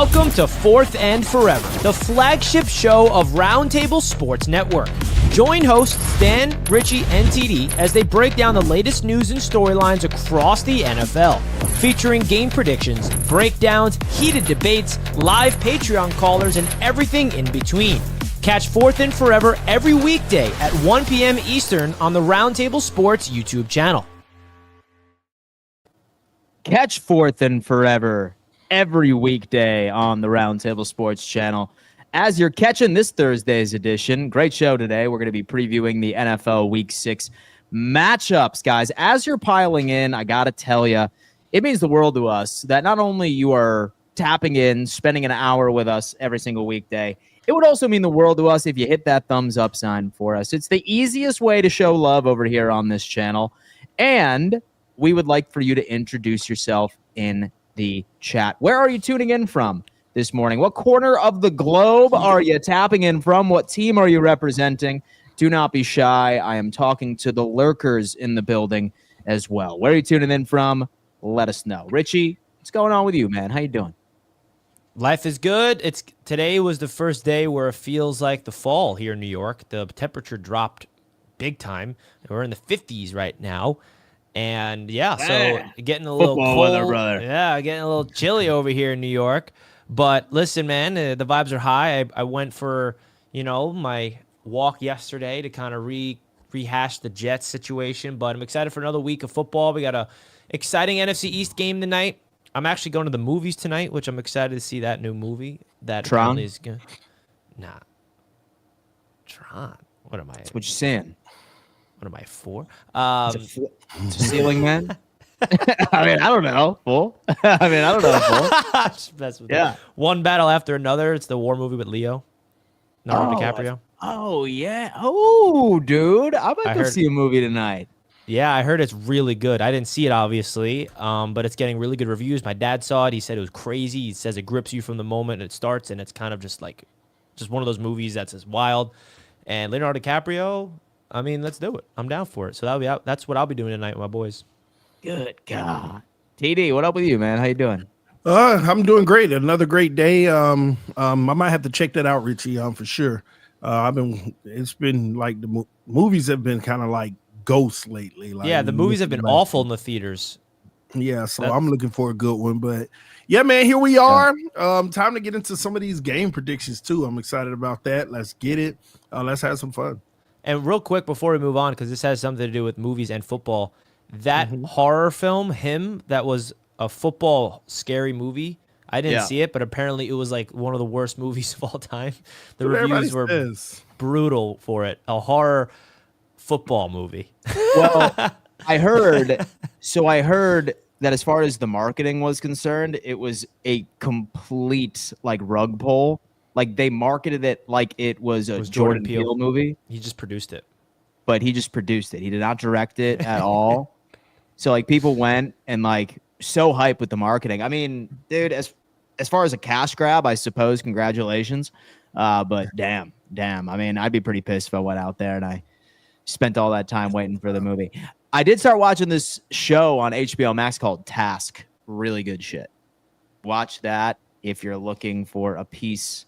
Welcome to Fourth and Forever, the flagship show of Roundtable Sports Network. Join hosts Dan, Richie, and TD as they break down the latest news and storylines across the NFL, featuring game predictions, breakdowns, heated debates, live Patreon callers, and everything in between. Catch Fourth and Forever every weekday at 1 p.m. Eastern on the Roundtable Sports YouTube channel. Catch Fourth and Forever every weekday on the Roundtable Sports channel. As you're catching this Thursday's edition, great show today. We're going to be previewing the NFL Week 6 matchups, guys. As you're piling in, I got to tell you, it means the world to us that not only you are tapping in, spending an hour with us every single weekday, it would also mean the world to us if you hit that thumbs up sign for us. It's the easiest way to show love over here on this channel. And we would like for you to introduce yourself in the chat. Where are you tuning in from this morning? What corner of the globe are you tapping in from? What team are you representing? Do not be shy. I am talking to the lurkers in the building as well. Where are you tuning in from? Let us know. Richie, what's going on with you, man? How you doing? Life is good. Today was the first day where it feels like the fall here in New York. The temperature dropped big time. We're in the 50s right now. And yeah, so getting a little Football cold, weather, brother. Yeah, getting a little chilly over here in New York. But listen, man, the vibes are high. I went for, my walk yesterday to kind of rehash the Jets situation. But I'm excited for another week of football. We got a exciting NFC East game tonight. I'm actually going to the movies tonight, which I'm excited to see that new movie. That Tron? is good. Nah. Tron. What am I? That's what you're saying. What am I for? It's a ceiling man. I mean, I don't know. Full. I mean, I don't know. Full. Just mess with that. One battle after another. It's the war movie with Leo. Leonardo DiCaprio. Oh, yeah. Oh, dude. I might go see a movie tonight. Yeah, I heard it's really good. I didn't see it, obviously, but it's getting really good reviews. My dad saw it. He said it was crazy. He says it grips you from the moment it starts, and it's kind of just one of those movies that's just wild. And Leonardo DiCaprio, I mean, let's do it. I'm down for it. So that'll be out. That's what I'll be doing tonight with my boys. Good God. TD, what up with you, man? How you doing? I'm doing great. Another great day. I might have to check that out, Richie, for sure. It's been like the movies have been kind of like ghosts lately. Like, yeah, the movies have been awful in the theaters. Yeah, so I'm looking for a good one. But yeah, man, here we are. Time to get into some of these game predictions too. I'm excited about that. Let's get it. Let's have some fun. And real quick before we move on, because this has something to do with movies and football, that horror film, that was a football scary movie. I didn't see it, but apparently it was like one of the worst movies of all time. The reviews were brutal for it. A horror football movie. Well, I heard that as far as the marketing was concerned, it was a complete rug pull. Like they marketed it like it was a Jordan Peele movie. He just produced it. But he just produced it. He did not direct it at all. So people went and so hyped with the marketing. I mean, dude, as far as a cash grab, I suppose, congratulations. But damn. I mean, I'd be pretty pissed if I went out there and I spent all that time waiting for the movie. I did start watching this show on HBO Max called Task. Really good shit. Watch that if you're looking for a piece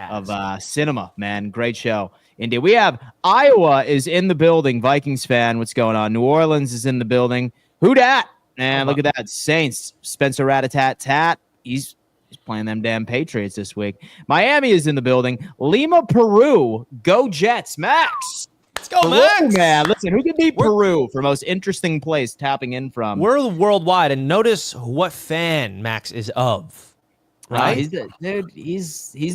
of cinema, man. Great show. Indeed. We have Iowa is in the building. Vikings fan, what's going on? New Orleans is in the building. Who dat? Man, look at that. Saints, Spencer Rat-a-tat-tat. He's playing them damn Patriots this week. Miami is in the building. Lima, Peru. Go Jets. Max. Let's go, Max. Man, listen, who can beat Peru for most interesting place tapping in from? We're worldwide, and notice what fan Max is of. Right? He's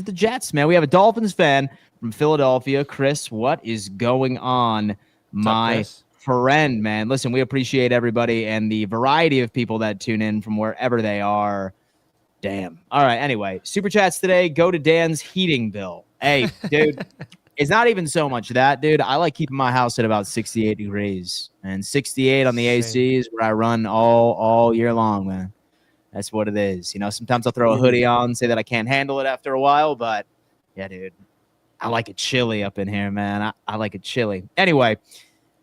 the Jets, man. We have a Dolphins fan from Philadelphia. Chris, what is going on, my friend, man? Listen, we appreciate everybody and the variety of people that tune in from wherever they are. Damn. All right, anyway, Super Chats today go to Dan's heating bill. Hey, dude, it's not even so much that, dude. I like keeping my house at about 68 degrees. And 68 on the AC is where I run all year long, man. That's what it is. Sometimes I'll throw a hoodie on, say that I can't handle it after a while, but yeah, dude, I like it chilly up in here, man. I like it chilly. Anyway,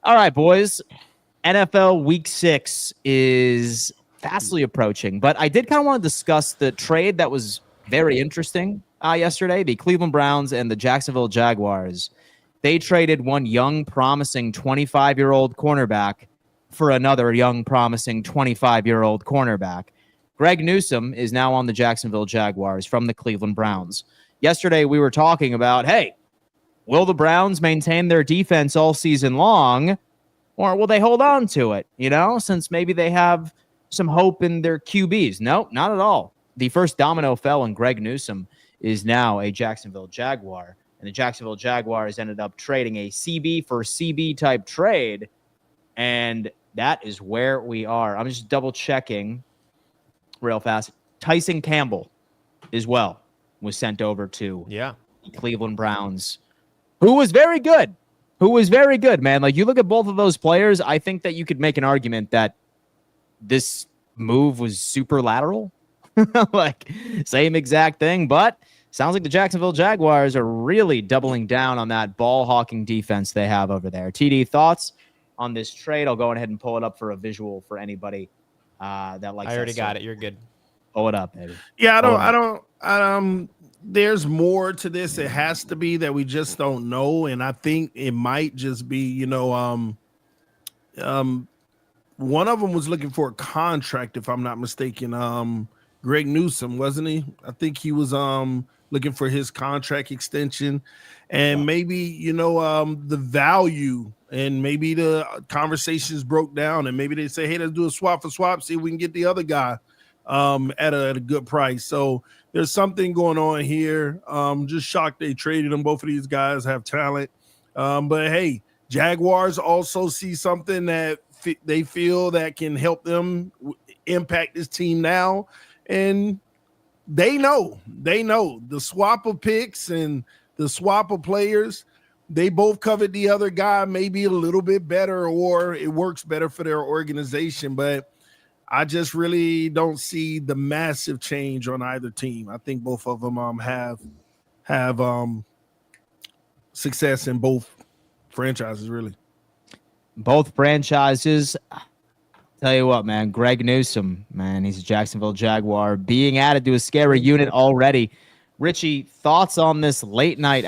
all right, boys. NFL Week 6 is fastly approaching, but I did kind of want to discuss the trade that was very interesting yesterday. The Cleveland Browns and the Jacksonville Jaguars, they traded one young, promising 25-year-old cornerback for another young, promising 25-year-old cornerback. Greg Newsome is now on the Jacksonville Jaguars from the Cleveland Browns. Yesterday, we were talking about, hey, will the Browns maintain their defense all season long, or will they hold on to it, since maybe they have some hope in their QBs? No, not at all. The first domino fell, and Greg Newsome is now a Jacksonville Jaguar. And the Jacksonville Jaguars ended up trading a CB for CB type trade. And that is where we are. I'm just double checking real fast. Tyson Campbell as well was sent over to the Cleveland Browns, who was very good. Man. Like, you look at both of those players, I think that you could make an argument that this move was super lateral. Like, same exact thing, but sounds like the Jacksonville Jaguars are really doubling down on that ball-hawking defense they have over there. TD, thoughts on this trade? I'll go ahead and pull it up for a visual for anybody that likes. I already got it. You're good. Pull it up, baby. Yeah, I don't. There's more to this. It has to be that we just don't know, and I think it might just be, one of them was looking for a contract, if I'm not mistaken. Greg Newsome, wasn't he? I think he was looking for his contract extension, and maybe the value, and maybe the conversations broke down, and maybe they say, hey, let's do a swap for swap, see if we can get the other guy at a good price. So there's something going on here. Just shocked they traded them. Both of these guys have talent, but hey, Jaguars also see something that they feel that can help them impact this team now. And they know the swap of picks and the swap of players. They both covered the other guy maybe a little bit better, or it works better for their organization. But I just really don't see the massive change on either team. I think both of them have success in both franchises, really. Both franchises. Tell you what, man, Greg Newsome, man, he's a Jacksonville Jaguar being added to a scary unit already. Richie, thoughts on this late night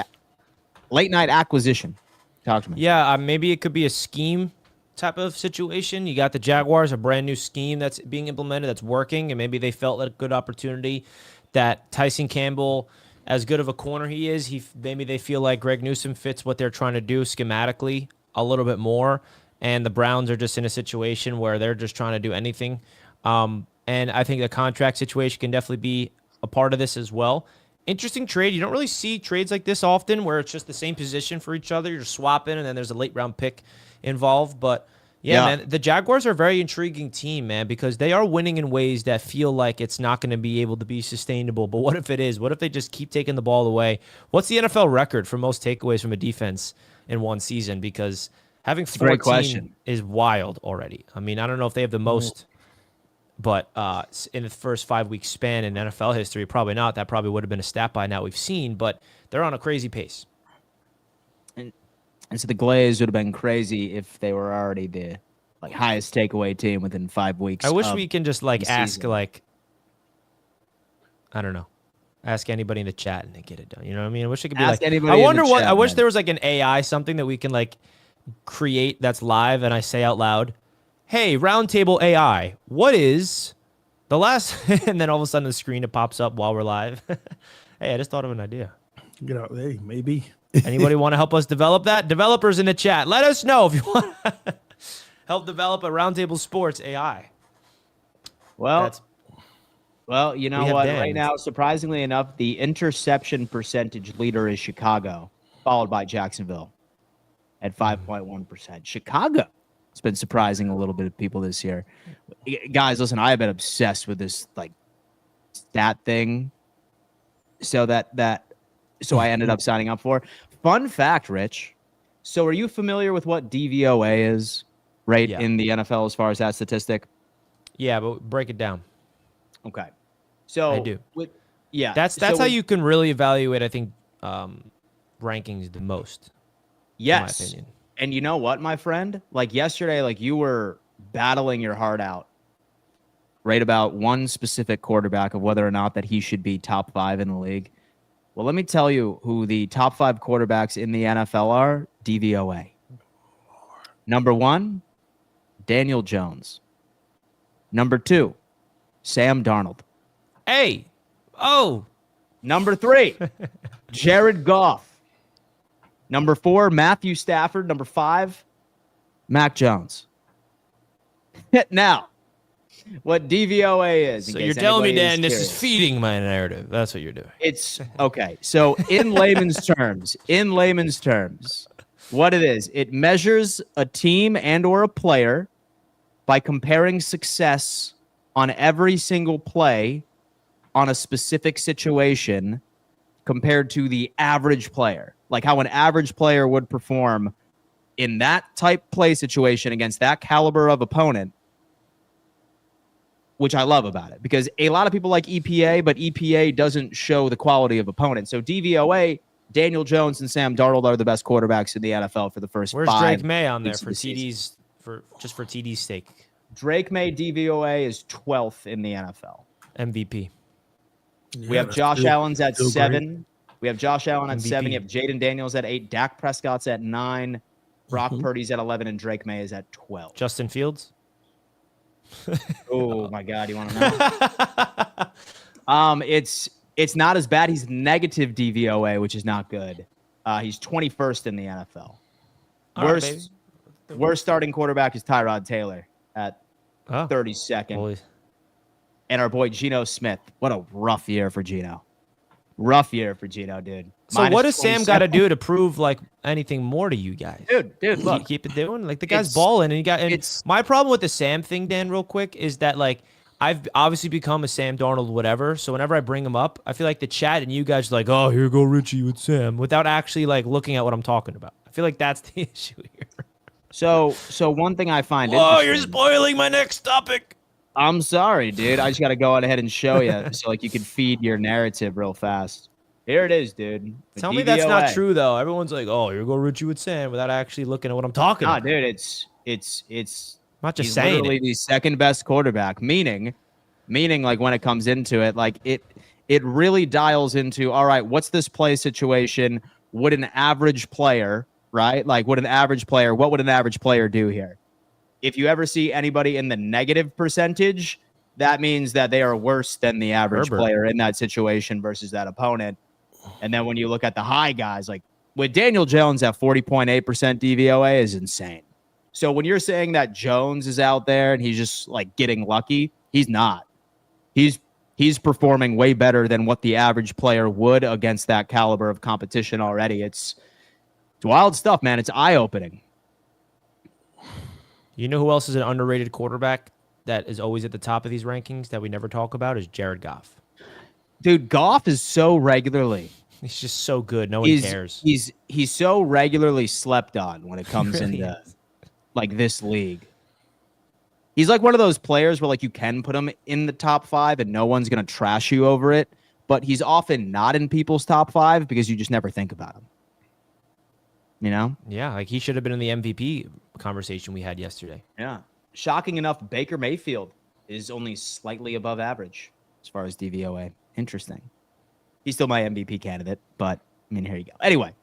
acquisition? Talk to me. Yeah, maybe it could be a scheme type of situation. You got the Jaguars, a brand new scheme that's being implemented that's working, and maybe they felt a good opportunity that Tyson Campbell, as good of a corner he is, maybe they feel like Greg Newsome fits what they're trying to do schematically a little bit more. And the Browns are just in a situation where they're just trying to do anything. And I think the contract situation can definitely be a part of this as well. Interesting trade. You don't really see trades like this often where it's just the same position for each other. You're swapping, and then there's a late-round pick involved. But, yeah, man, the Jaguars are a very intriguing team, man, because they are winning in ways that feel like it's not going to be able to be sustainable. But what if it is? What if they just keep taking the ball away? What's the NFL record for most takeaways from a defense in one season? Because having 14 is wild already. I mean, I don't know if they have the most, but in the first 5-week span in NFL history, probably not. That probably would have been a stat by now we've seen, but they're on a crazy pace. And so the Glazed would have been crazy if they were already the highest takeaway team within 5 weeks. I wish we can just ask I don't know. Ask anybody in the chat and they get it done. You know what I mean? I wish it could be I wonder what I wish there was an AI, something that we can create that's live, and I say out loud, hey, Roundtable AI, what is the last and then all of a sudden the screen it pops up while we're live. Hey, I just thought of an idea. Get out. Hey, maybe. Anybody want to help us develop that? Developers in the chat, let us know if you want to help develop a Roundtable Sports AI. Well, you know what? Right now, surprisingly enough, the interception percentage leader is Chicago, followed by Jacksonville at 5.1%. Chicago. It's been surprising a little bit of people this year. Guys, listen, I have been obsessed with this stat thing. So I ended up signing up for. Fun fact, Rich. So are you familiar with what DVOA is in the NFL as far as that statistic? Yeah, but break it down. Okay. So I do. That's so how you can really evaluate, I think, rankings the most. Yes. In my opinion. And you know what, my friend? Yesterday, you were battling your heart out, right about one specific quarterback of whether or not that he should be top 5 in the league. Well, let me tell you who the top 5 quarterbacks in the NFL are. DVOA. Number 1, Daniel Jones. Number 2, Sam Darnold. Hey. Oh. Number 3, Jared Goff. Number 4, Matthew Stafford. Number 5, Mac Jones. Now, what DVOA is. So you're telling me, Dan, this is feeding my narrative. That's what you're doing. It's okay. So in layman's terms, what it is, it measures a team and or a player by comparing success on every single play on a specific situation compared to the average player. Like how an average player would perform in that type play situation against that caliber of opponent, which I love about it, because a lot of people like EPA, but EPA doesn't show the quality of opponents. So DVOA, Daniel Jones and Sam Darnold are the best quarterbacks in the NFL for the first 5 Where's Drake May on there for TDs? for TD's sake? Drake May DVOA is 12th in the NFL. MVP. Yeah, we have Josh Allen's at 7. Great. We have Josh Allen at MVP. 7. You have Jaden Daniels at 8. Dak Prescott's at 9. Brock Purdy's at 11, and Drake May is at 12. Justin Fields. Oh my God, you want to know? It's not as bad. He's negative DVOA, which is not good. He's 21st in the NFL. Worst starting quarterback is Tyrod Taylor at 32nd. Boy. And our boy Geno Smith. What a rough year for Geno. Rough year for Geno, dude. So what does Sam got to do to prove like anything more to you guys? Dude, look. Keep it doing. Like the guy's balling, and my problem with the Sam thing, Dan, real quick, is that like I've obviously become a Sam Darnold whatever. So whenever I bring him up, I feel like the chat and you guys are like, oh, here go Richie with Sam, without actually like looking at what I'm talking about. I feel like that's the issue here. So one thing I find you're spoiling my next topic. I'm sorry, dude. I just got to go ahead and show you so like you can feed your narrative real fast. Here it is, dude. Tell me that's not true, though. Everyone's like, oh, here go Richie with Sam, without actually looking at what I'm talking about. Dude, it's not just he's saying literally the second best quarterback, meaning like when it comes into it, like it really dials into, all right, what's this play situation? Would an average player, right? Like what would an average player do here? If you ever see anybody in the negative percentage, that means that they are worse than the average player in that situation versus that opponent. And then when you look at the high guys, like with Daniel Jones at 40.8% DVOA is insane. So when you're saying that Jones is out there and he's just like getting lucky, he's not. He's performing way better than what the average player would against that caliber of competition already. It's wild stuff, man. It's eye-opening. You know who else is an underrated quarterback that is always at the top of these rankings that we never talk about is Jared Goff. Dude, Goff is so regularly. He's just so good. No one cares. He's so regularly slept on when it comes really into like this league. He's like one of those players where like you can put him in the top 5 and no one's going to trash you over it, but he's often not in people's top 5 because you just never think about him. You know? Yeah, like he should have been in the MVP conversation we had yesterday. Yeah. Shocking enough, Baker Mayfield is only slightly above average as far as DVOA. Interesting. He's still my MVP candidate, but I mean, here you go. Anyway.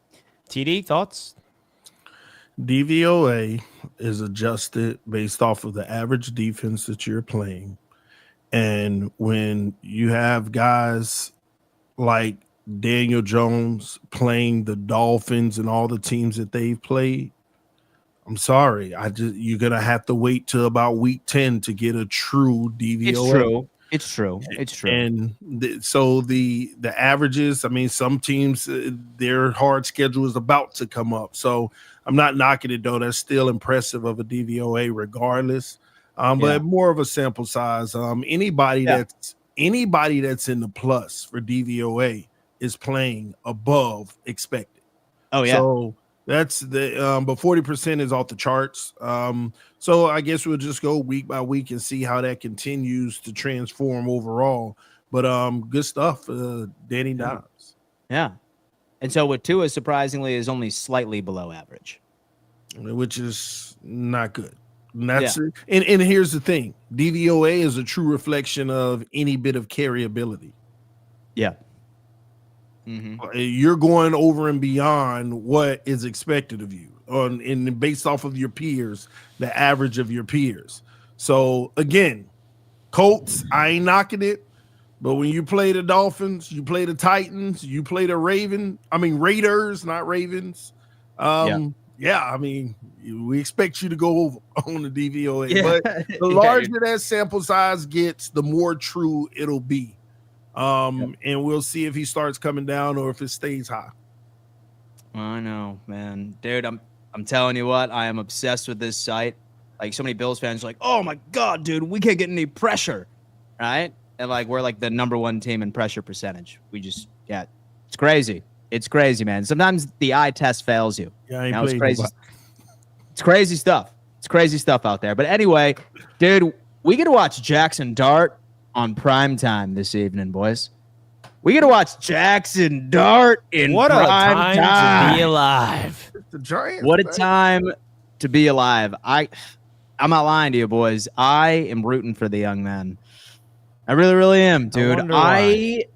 TD, thoughts? DVOA is adjusted based off of the average defense that you're playing. And when you have guys like Daniel Jones playing the Dolphins and all the teams that they've played, I'm sorry. You're gonna have to wait till about week 10 to get a true DVOA. It's true. And so the averages, I mean, some teams, their hard schedule is about to come up. So I'm not knocking it, though. That's still impressive of a DVOA regardless. But more of a sample size. Anybody that's in the plus for DVOA is playing above expected. Oh, yeah. So that's the but 40% is off the charts. So I guess we'll just go week by week and see how that continues to transform overall. But good stuff, Danny Dimes. Yeah. And so with Tua, surprisingly, is only slightly below average. Which is not good. And that's it. And here's the thing. DVOA is a true reflection of any bit of carryability. Yeah. You're going over and beyond what is expected of you and based off of your peers, the average of your peers. So again, Colts, I ain't knocking it, but when you play the Dolphins, you play the Titans, you play the Raiders, not Ravens. I mean, we expect you to go over on the DVOA, but the larger that sample size gets, the more true it'll be. And we'll see if he starts coming down or if it stays high. I know, man. Dude, I'm telling you what, I am obsessed with this site. Like, so many Bills fans are like, oh my God, dude, we can't get any pressure, right? And like, we're like the number one team in pressure percentage. We just, it's crazy. It's crazy, man. Sometimes the eye test fails you. Yeah, I ain't it's crazy. It's crazy stuff. It's crazy stuff out there. But anyway, dude, we get to watch Jackson Dart on prime time this evening, boys. We get to watch Jackson Dart in what prime a time to be alive. The Giants. What a time to be alive. I'm not lying to you, boys. I am rooting for the young man. I really, really am, dude. I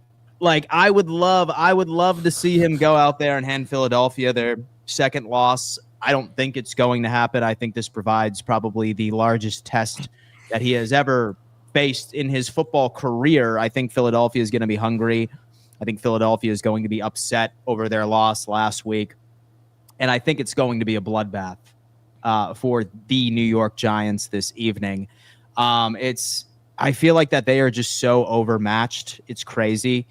would love to see him go out there and hand Philadelphia their second loss. I don't think it's going to happen. I think this provides probably the largest test that he has ever faced in his football career. I think Philadelphia is going to be hungry. I think Philadelphia is going to be upset over their loss last week. And I think it's going to be a bloodbath for the New York Giants this evening. I feel like that they are just so overmatched. It's crazy.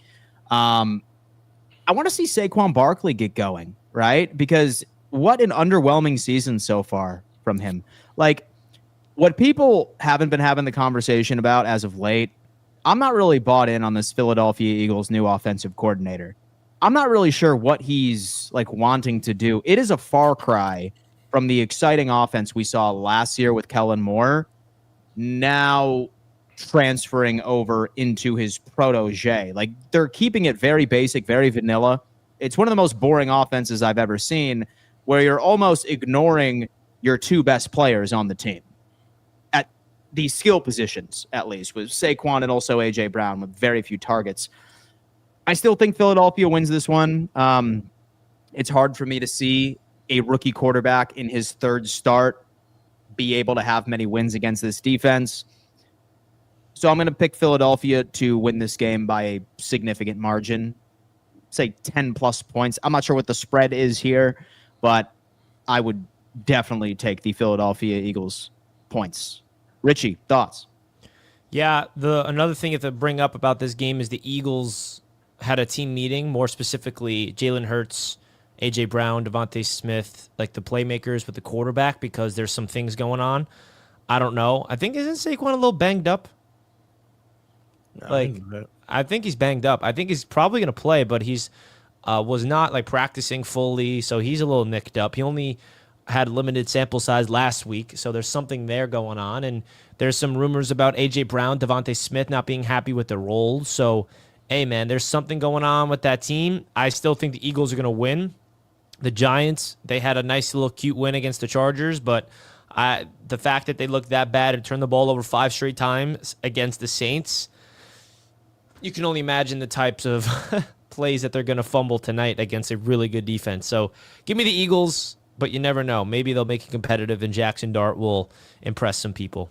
I want to see Saquon Barkley get going, right? Because what an underwhelming season so far from him. Like, what people haven't been having the conversation about as of late, I'm not really bought in on this Philadelphia Eagles new offensive coordinator. I'm not really sure what he's like wanting to do. It is a far cry from the exciting offense we saw last year with Kellen Moore, now transferring over into his protege. Like, they're keeping it very basic, very vanilla. It's one of the most boring offenses I've ever seen, where you're almost ignoring your two best players on the team at the skill positions, at least, with Saquon and also A.J. Brown with very few targets. I still think Philadelphia wins this one. It's hard for me to see a rookie quarterback in his third start be able to have many wins against this defense. So I'm going to pick Philadelphia to win this game by a significant margin, say 10-plus points. I'm not sure what the spread is here, but I would definitely take the Philadelphia Eagles points. Richie, thoughts? Yeah, another thing to bring up about this game is the Eagles had a team meeting, more specifically Jalen Hurts, A.J. Brown, Devontae Smith, like the playmakers with the quarterback, because there's some things going on. I don't know. I think, isn't Saquon a little banged up? I think he's banged up. I think he's probably going to play, but he's was not like practicing fully, so he's a little nicked up. He only had limited sample size last week, so there's something there going on. And there's some rumors about A.J. Brown, Devontae Smith not being happy with the roles. So, hey, man, there's something going on with that team. I still think the Eagles are going to win. The Giants, they had a nice little cute win against the Chargers, but the fact that they looked that bad and turned the ball over 5 straight times against the Saints, you can only imagine the types of plays that they're going to fumble tonight against a really good defense. So give me the Eagles, but you never know. Maybe they'll make it competitive and Jackson Dart will impress some people.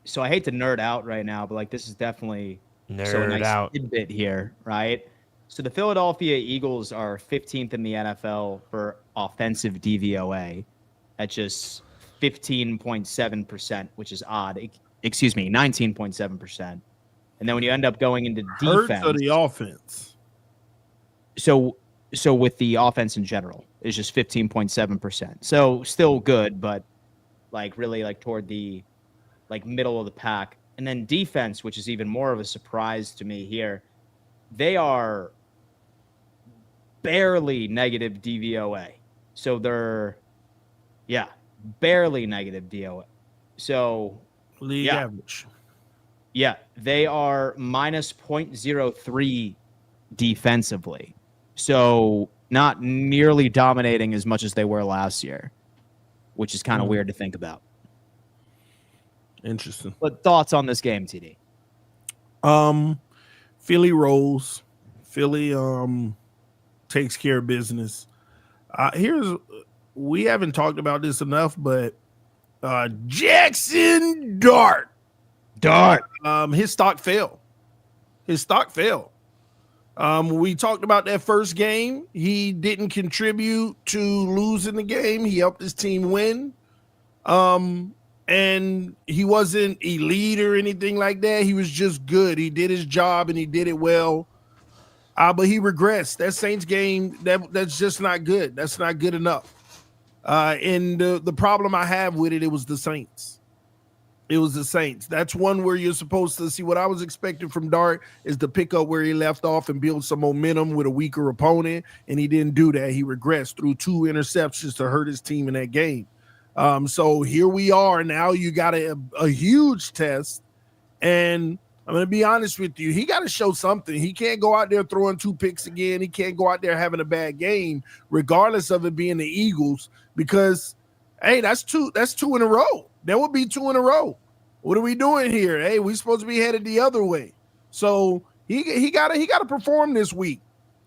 So I hate to nerd out right now, but like this is definitely a nice tidbit here, right? So the Philadelphia Eagles are 15th in the NFL for offensive DVOA at just 15.7%, which is odd. 19.7%. And then when you end up going into defense, Hurts or the offense. So with the offense in general, it's just 15.7%. So still good, but like really like toward the like middle of the pack. And then defense, which is even more of a surprise to me here, they are barely negative DVOA. So they're barely negative DVOA. So league average. Yeah, they are minus 0.03 defensively. So not nearly dominating as much as they were last year, which is kind of weird to think about. Interesting. But thoughts on this game, TD? Philly rolls. Philly takes care of business. We haven't talked about this enough, but Jackson Dart. His stock fell. We talked about that first game. He didn't contribute to losing the game. He helped his team win. And he wasn't elite or anything like that. He was just good. He did his job and he did it well. But he regressed. That Saints game, that's just not good. That's not good enough. And the problem I have with it was the Saints. That's one where you're supposed to see what I was expecting from Dart is to pick up where he left off and build some momentum with a weaker opponent. And he didn't do that. He regressed through 2 interceptions to hurt his team in that game. So here we are. Now you got a huge test. And I'm going to be honest with you. He got to show something. He can't go out there throwing 2 picks again. He can't go out there having a bad game, regardless of it being the Eagles, because, hey, that's two in a row. That would be 2 in a row. What are we doing here? Hey, we're supposed to be headed the other way. So he gotta perform this week,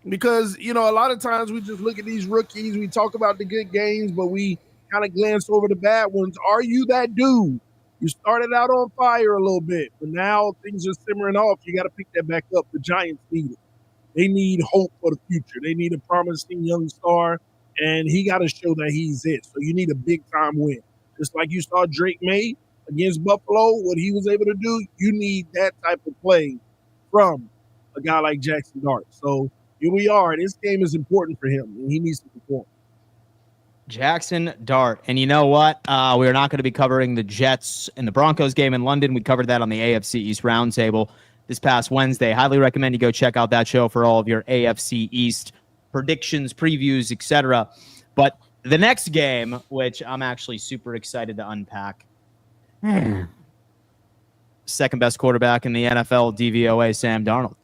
because, a lot of times we just look at these rookies. We talk about the good games, but we kind of glance over the bad ones. Are you that dude? You started out on fire a little bit, but now things are simmering off. You got to pick that back up. The Giants need it. They need hope for the future. They need a promising young star, and he got to show that he's it. So you need a big-time win. Just like you saw Drake May against Buffalo, what he was able to do, you need that type of play from a guy like Jackson Dart. So here we are. This game is important for him, and he needs to perform. Jackson Dart. And you know what? We're not going to be covering the Jets and the Broncos game in London. We covered that on the AFC East Roundtable this past Wednesday. Highly recommend you go check out that show for all of your AFC East predictions, previews, etc. But the next game, which I'm actually super excited to unpack, second best quarterback in the NFL, DVOA, Sam Darnold,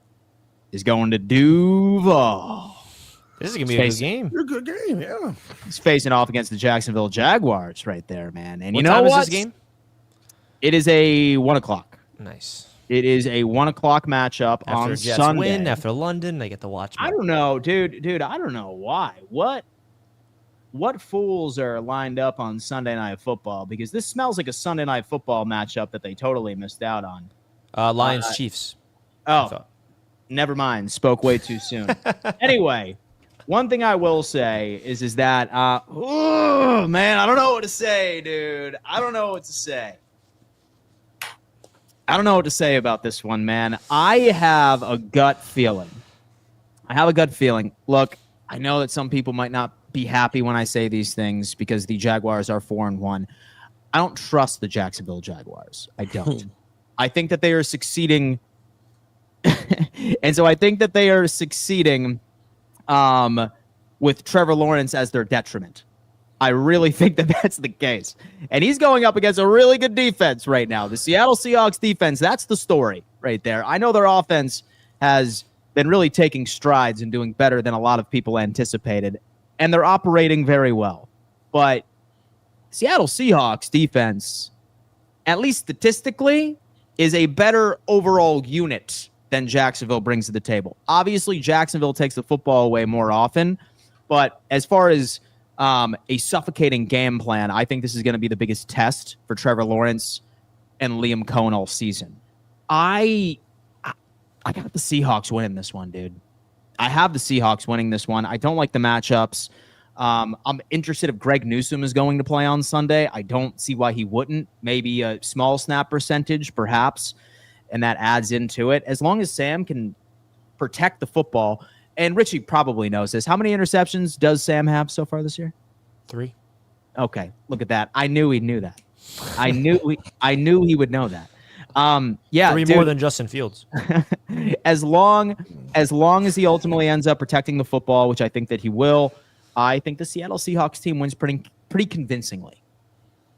is going to Duval. This is going to be a good game. It's a good game, yeah. He's facing off against the Jacksonville Jaguars right there, man. And what you know time what? Is this game? It is a 1 o'clock. Nice. It is a 1 o'clock matchup after on Jets Sunday. Win, after London, they get to watch. I don't know, dude. I don't know why. What fools are lined up on Sunday Night Football? Because this smells like a Sunday Night Football matchup that they totally missed out on. Lions Chiefs. Oh, never mind. Spoke way too soon. Anyway, one thing I will say is that, oh man, I don't know what to say, dude. I don't know what to say about this one, man. I have a gut feeling. Look, I know that some people might not be happy when I say these things because the Jaguars are 4-1. I don't trust the Jacksonville Jaguars. I don't. I think that they are succeeding. And so I think that they are succeeding with Trevor Lawrence as their detriment. I really think that that's the case. And he's going up against a really good defense right now. The Seattle Seahawks defense, that's the story right there. I know their offense has been really taking strides and doing better than a lot of people anticipated, and they're operating very well. But Seattle Seahawks defense, at least statistically, is a better overall unit than Jacksonville brings to the table. Obviously, Jacksonville takes the football away more often, but as far as a suffocating game plan, I think this is going to be the biggest test for Trevor Lawrence and Liam Cohen all season. I got the Seahawks winning this one, dude. I have the Seahawks winning this one. I don't like the matchups. I'm interested if Greg Newsome is going to play on Sunday. I don't see why he wouldn't. Maybe a small snap percentage, perhaps, and that adds into it. As long as Sam can protect the football, and Richie probably knows this. How many interceptions does Sam have so far this year? 3. Okay, look at that. I knew he knew that. I knew he would know that. Yeah, 3 more than Justin Fields. as long as he ultimately ends up protecting the football, which I think that he will, I think the Seattle Seahawks team wins pretty convincingly.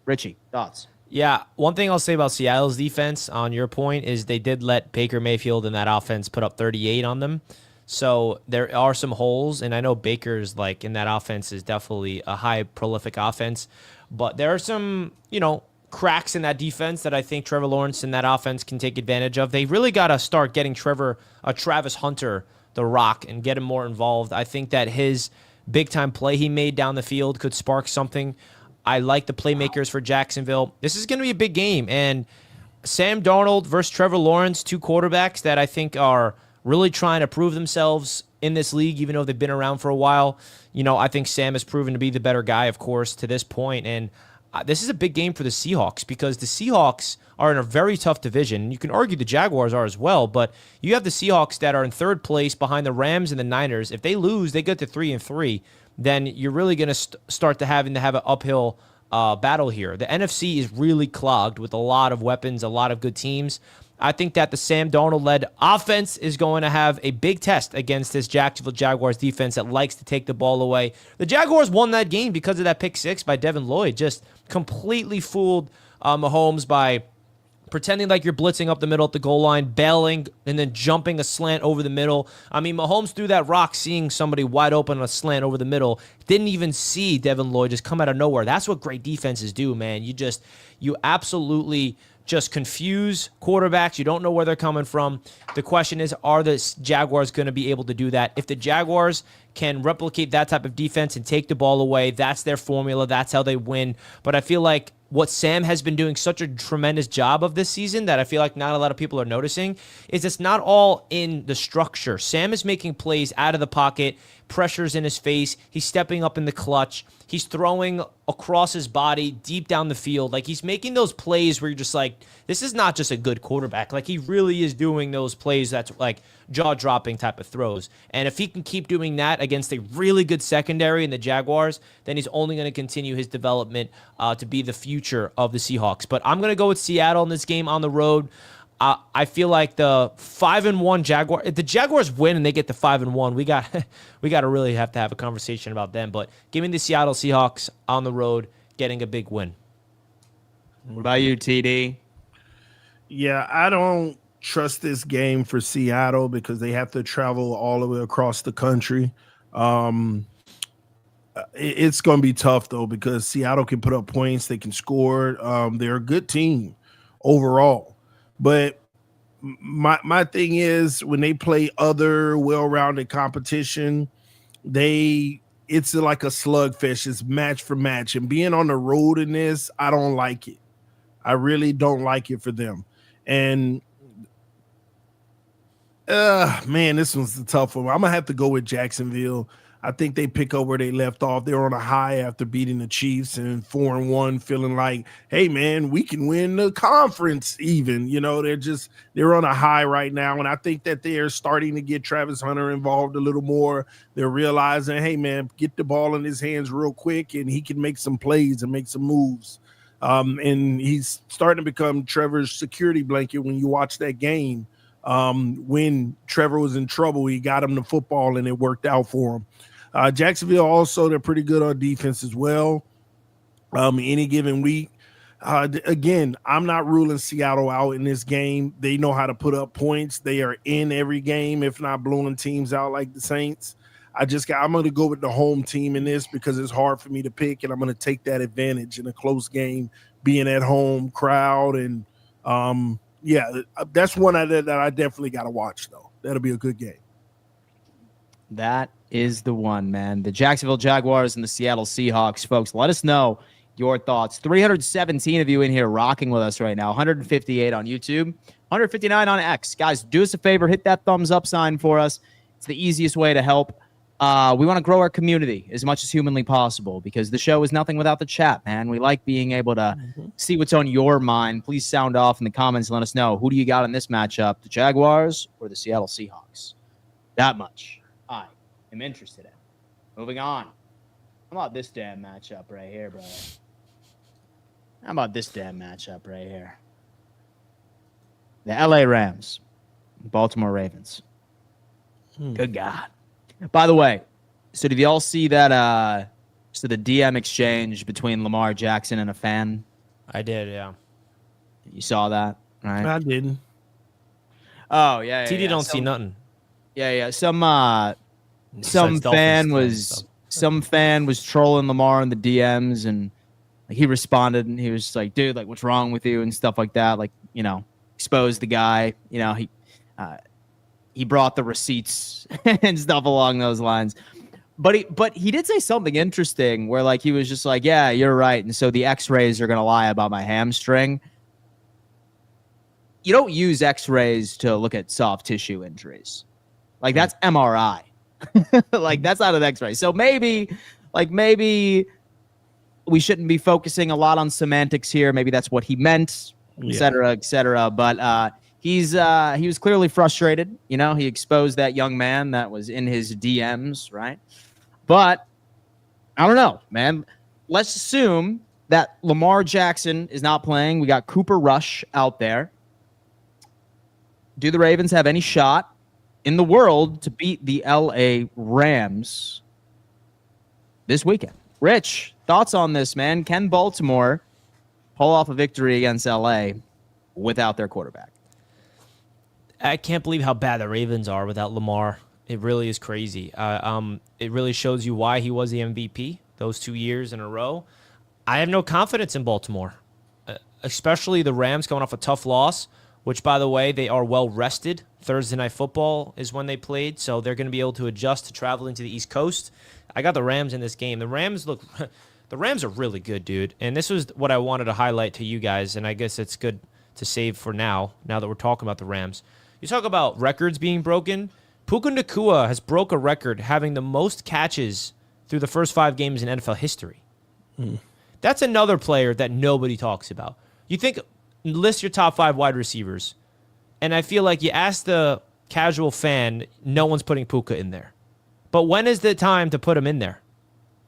Richie, thoughts? Yeah, one thing I'll say about Seattle's defense, on your point, is they did let Baker Mayfield and that offense put up 38 on them. So there are some holes, and I know Baker's in that offense is definitely a high prolific offense, but there are some, cracks in that defense that I think Trevor Lawrence and that offense can take advantage of. They really got to start getting Travis Hunter the rock and get him more involved. I think that his big-time play he made down the field could spark something. I like the playmakers for Jacksonville. This is going to be a big game, and Sam Darnold versus Trevor Lawrence, two quarterbacks that I think are really trying to prove themselves in this league, even though they've been around for a while. I think Sam has proven to be the better guy, of course, to this point, and this is a big game for the Seahawks because the Seahawks are in a very tough division. You can argue the Jaguars are as well, but you have the Seahawks that are in third place behind the Rams and the Niners. If they lose, they get to 3-3, then you're really going to start to have an uphill battle here. The NFC is really clogged with a lot of weapons, a lot of good teams. I think that the Sam Darnold-led offense is going to have a big test against this Jacksonville Jaguars defense that likes to take the ball away. The Jaguars won that game because of that pick six by Devin Lloyd. Just completely fooled Mahomes by pretending like you're blitzing up the middle at the goal line, bailing, and then jumping a slant over the middle. I mean, Mahomes threw that rock seeing somebody wide open on a slant over the middle. Didn't even see Devin Lloyd just come out of nowhere. That's what great defenses do, man. You absolutely just confuse quarterbacks. You don't know where they're coming from. The question is, are the Jaguars going to be able to do that? If the Jaguars can replicate that type of defense and take the ball away, that's their formula. That's how they win. But I feel like what Sam has been doing such a tremendous job of this season that I feel like not a lot of people are noticing is it's not all in the structure. Sam is making plays out of the pocket, pressures in his face. He's stepping up in the clutch. He's throwing across his body deep down the field. Like, he's making those plays where you're just like, this is not just a good quarterback. Like, he really is doing those plays that's like jaw-dropping type of throws. And if he can keep doing that against a really good secondary in the Jaguars, then he's only going to continue his development to be the future of the Seahawks. But I'm going to go with Seattle in this game on the road. I feel like the 5-1 Jaguar. If the Jaguars win and they get to 5-1, we got to really have to have a conversation about them. But give me the Seattle Seahawks on the road, getting a big win. What about you, TD? Yeah, I don't trust this game for Seattle because they have to travel all the way across the country. It's going to be tough though because Seattle can put up points, they can score. They're a good team overall. But my thing is when they play other well-rounded competition, it's like a slugfest. It's match for match. And being on the road in this, I don't like it. I really don't like it for them. And man, this one's a tough one. I'm gonna have to go with Jacksonville. I think they pick up where they left off. They're on a high after beating the Chiefs and 4-1, feeling like, hey man, we can win the conference even. They're on a high right now. And I think that they're starting to get Travis Hunter involved a little more. They're realizing, hey man, get the ball in his hands real quick and he can make some plays and make some moves. And he's starting to become Trevor's security blanket when you watch that game. When Trevor was in trouble, he got him the football and it worked out for him. Jacksonville also, they're pretty good on defense as well. Any given week. Again, I'm not ruling Seattle out in this game. They know how to put up points. They are in every game, if not blowing teams out like the Saints. I'm going to go with the home team in this because it's hard for me to pick, and I'm going to take that advantage in a close game, being at home, crowd, and that's one that I definitely got to watch, though. That'll be a good game. That is the one, man. The Jacksonville Jaguars and the Seattle Seahawks, folks. Let us know your thoughts. 317 of you in here rocking with us right now. 158 on YouTube, 159 on X. Guys, do us a favor. Hit that thumbs up sign for us. It's the easiest way to help. We want to grow our community as much as humanly possible because the show is nothing without the chat, man. We like being able to see what's on your mind. Please sound off in the comments and let us know. Who do you got in this matchup, the Jaguars or the Seattle Seahawks? That much I am interested in. Moving on. How about this damn matchup right here, brother? How about this damn matchup right here? The LA Rams, Baltimore Ravens. Good God. By the way, so did you all see that the DM exchange between Lamar Jackson and a fan? I did, yeah. You saw that, right? I didn't. Oh, yeah. TD don't see nothing. Yeah. Some fan was trolling Lamar in the DMs and Like, he responded and he was just like, dude, like, what's wrong with you and stuff like that. Like, exposed the guy. He brought the receipts and stuff along those lines. But he did say something interesting where, like, he was just like, yeah, you're right. And so the x-rays are going to lie about my hamstring. You don't use x-rays to look at soft tissue injuries. Like, that's MRI. Like, that's not an x-ray. So maybe we shouldn't be focusing a lot on semantics here. Maybe that's what he meant, et cetera, et cetera. But he was clearly frustrated. He exposed that young man that was in his DMs, right? But I don't know, man. Let's assume that Lamar Jackson is not playing. We got Cooper Rush out there. Do the Ravens have any shot in the world to beat the LA Rams this weekend? Rich, thoughts on this, man? Can Baltimore pull off a victory against LA without their quarterback? I can't believe how bad the Ravens are without Lamar. It really is crazy. It really shows you why he was the MVP those 2 years in a row. I have no confidence in Baltimore, especially the Rams going off a tough loss, which, by the way, they are well rested. Thursday Night Football is when they played, so they're going to be able to adjust to traveling to the East Coast. I got the Rams in this game. The Rams are really good, dude. And this was what I wanted to highlight to you guys, and I guess it's good to save for now that we're talking about the Rams. You talk about records being broken. Puka Nacua has broke a record having the most catches through the first 5 games in NFL history. That's another player that nobody talks about. You think, list your top 5 wide receivers, and I feel like you ask the casual fan, no one's putting Puka in there. But when is the time to put him in there?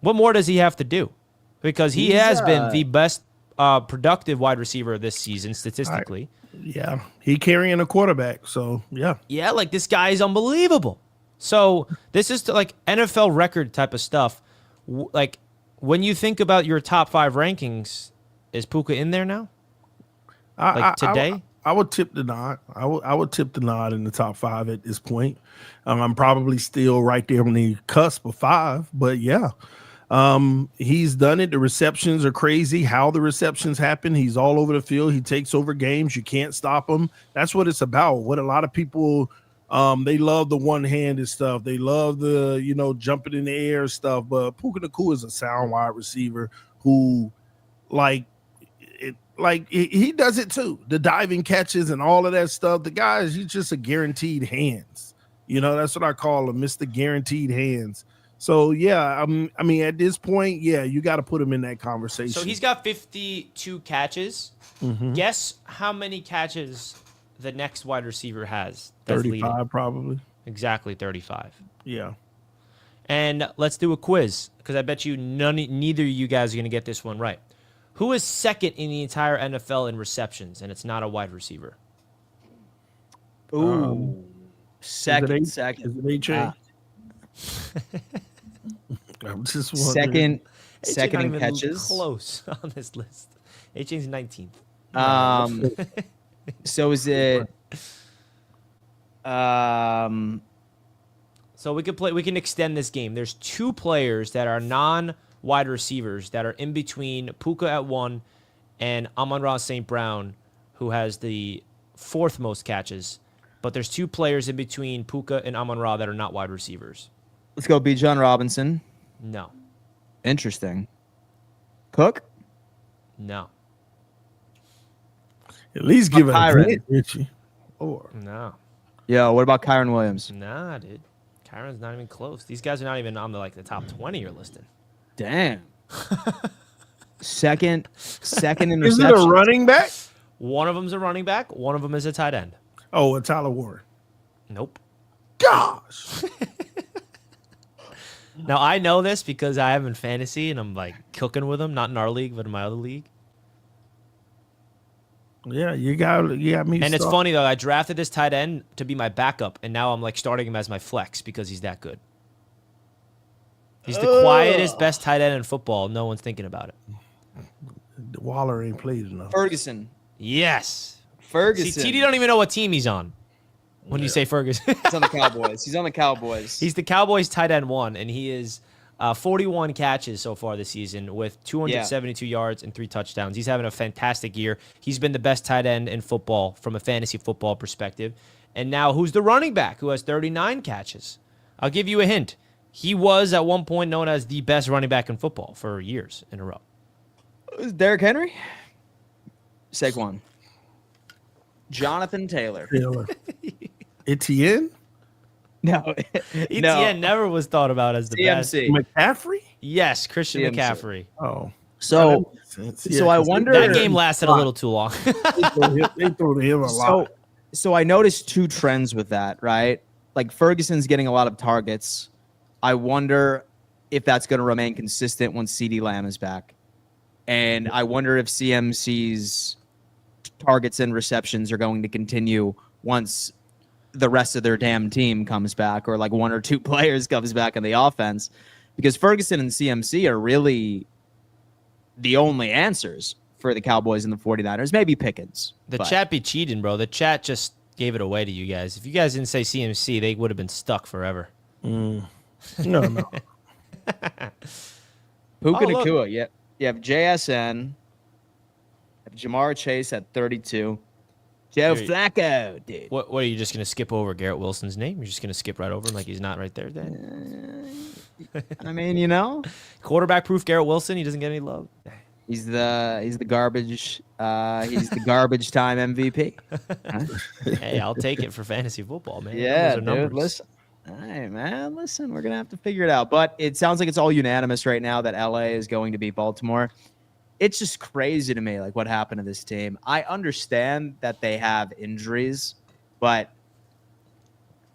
What more does he have to do? Because he has been the best productive wide receiver this season statistically. Yeah, he carrying a quarterback, so yeah. Yeah, like, this guy is unbelievable. So this is like NFL record type of stuff. Like, when you think about your top 5 rankings, is Puka in there now? Today? I would tip the nod. I would tip the nod in the top 5 at this point. I'm probably still right there on the cusp of 5, but yeah. He's done it. The receptions are crazy. How the receptions happen. He's all over the field. He takes over games. You can't stop him. That's what it's about. What a lot of people, they love the one-handed stuff. They love the, jumping in the air stuff. But Puka Nacua is a sound wide receiver who, he does it too. The diving catches and all of that stuff. The guy he's just a guaranteed hands. That's what I call him, Mr. Guaranteed Hands. So, yeah, I mean, at this point, yeah, you got to put him in that conversation. So he's got 52 catches. Mm-hmm. Guess how many catches the next wide receiver has? 35, leading? Probably. Exactly, 35. Yeah. And let's do a quiz, because I bet you neither of you guys are going to get this one right. Who is second in the entire NFL in receptions, and it's not a wide receiver? Ooh. Second. Is it H.A.? I'm just wondering. Second in even catches. Close on this list. H.A.'s 19th. So is it? So we can extend this game. There's 2 players that are non-wide receivers that are in between Puka at 1 and Amon-Ra St. Brown, who has the 4th most catches. But there's 2 players in between Puka and Amon-Ra that are not wide receivers. Let's go Bijan Robinson. No. Interesting. Cook? No. At least give it a hint, Richie. Or no. Yo, what about Kyron Williams? Nah, dude. Kyron's not even close. These guys are not even on the top 20 you're listing. Damn. Second interception. Is it a running back? One of them's a running back. One of them is a tight end. Oh, a Tyler Warren. Nope. Gosh. Now, I know this because I have him in fantasy, and I'm, cooking with him. Not in our league, but in my other league. Yeah, you got me. And it's funny, though. I drafted this tight end to be my backup, and now I'm, starting him as my flex because he's that good. He's the quietest, best tight end in football. No one's thinking about it. Waller ain't played enough. Ferguson. Yes. Ferguson. See, TD don't even know what team he's on when you say Ferguson. He's on the Cowboys. He's on the Cowboys. He's the Cowboys tight end 1, and he is 41 catches so far this season with 272 yards and 3 touchdowns. He's having a fantastic year. He's been the best tight end in football from a fantasy football perspective. And now who's the running back who has 39 catches? I'll give you a hint. He was at one point known as the best running back in football for years in a row. Derrick Henry? Saquon. Jonathan Taylor. Etienne? No. Etienne never was thought about as the CMC. best. McCaffrey? Yes, Christian CMC. McCaffrey. Oh. So I wonder. That game lasted a little too long. They threw to him a lot. So I noticed 2 trends with that, right? Like Ferguson's getting a lot of targets. I wonder if that's going to remain consistent once CeeDee Lamb is back. And I wonder if CMC's targets and receptions are going to continue once the rest of their damn team comes back, or like 1 or 2 players comes back in the offense, because Ferguson and CMC are really the only answers for the Cowboys and the 49ers. Maybe Pickens. The chat be cheating, bro. The chat just gave it away to you guys. If you guys didn't say CMC, they would have been stuck forever. No. Puka Nacua. Yeah. You have JSN. Jamar Chase at 32. Joe Flacco, dude. What are you just going to skip over Garrett Wilson's name? You're just going to skip right over him like he's not right there then? I mean, Quarterback-proof Garrett Wilson, he doesn't get any love. He's the garbage he's the garbage time MVP. Huh? Hey, I'll take it for fantasy football, man. Yeah, dude, listen. All right, man, listen, we're going to have to figure it out. But it sounds like it's all unanimous right now that LA is going to beat Baltimore. It's just crazy to me, like, what happened to this team. I understand that they have injuries, but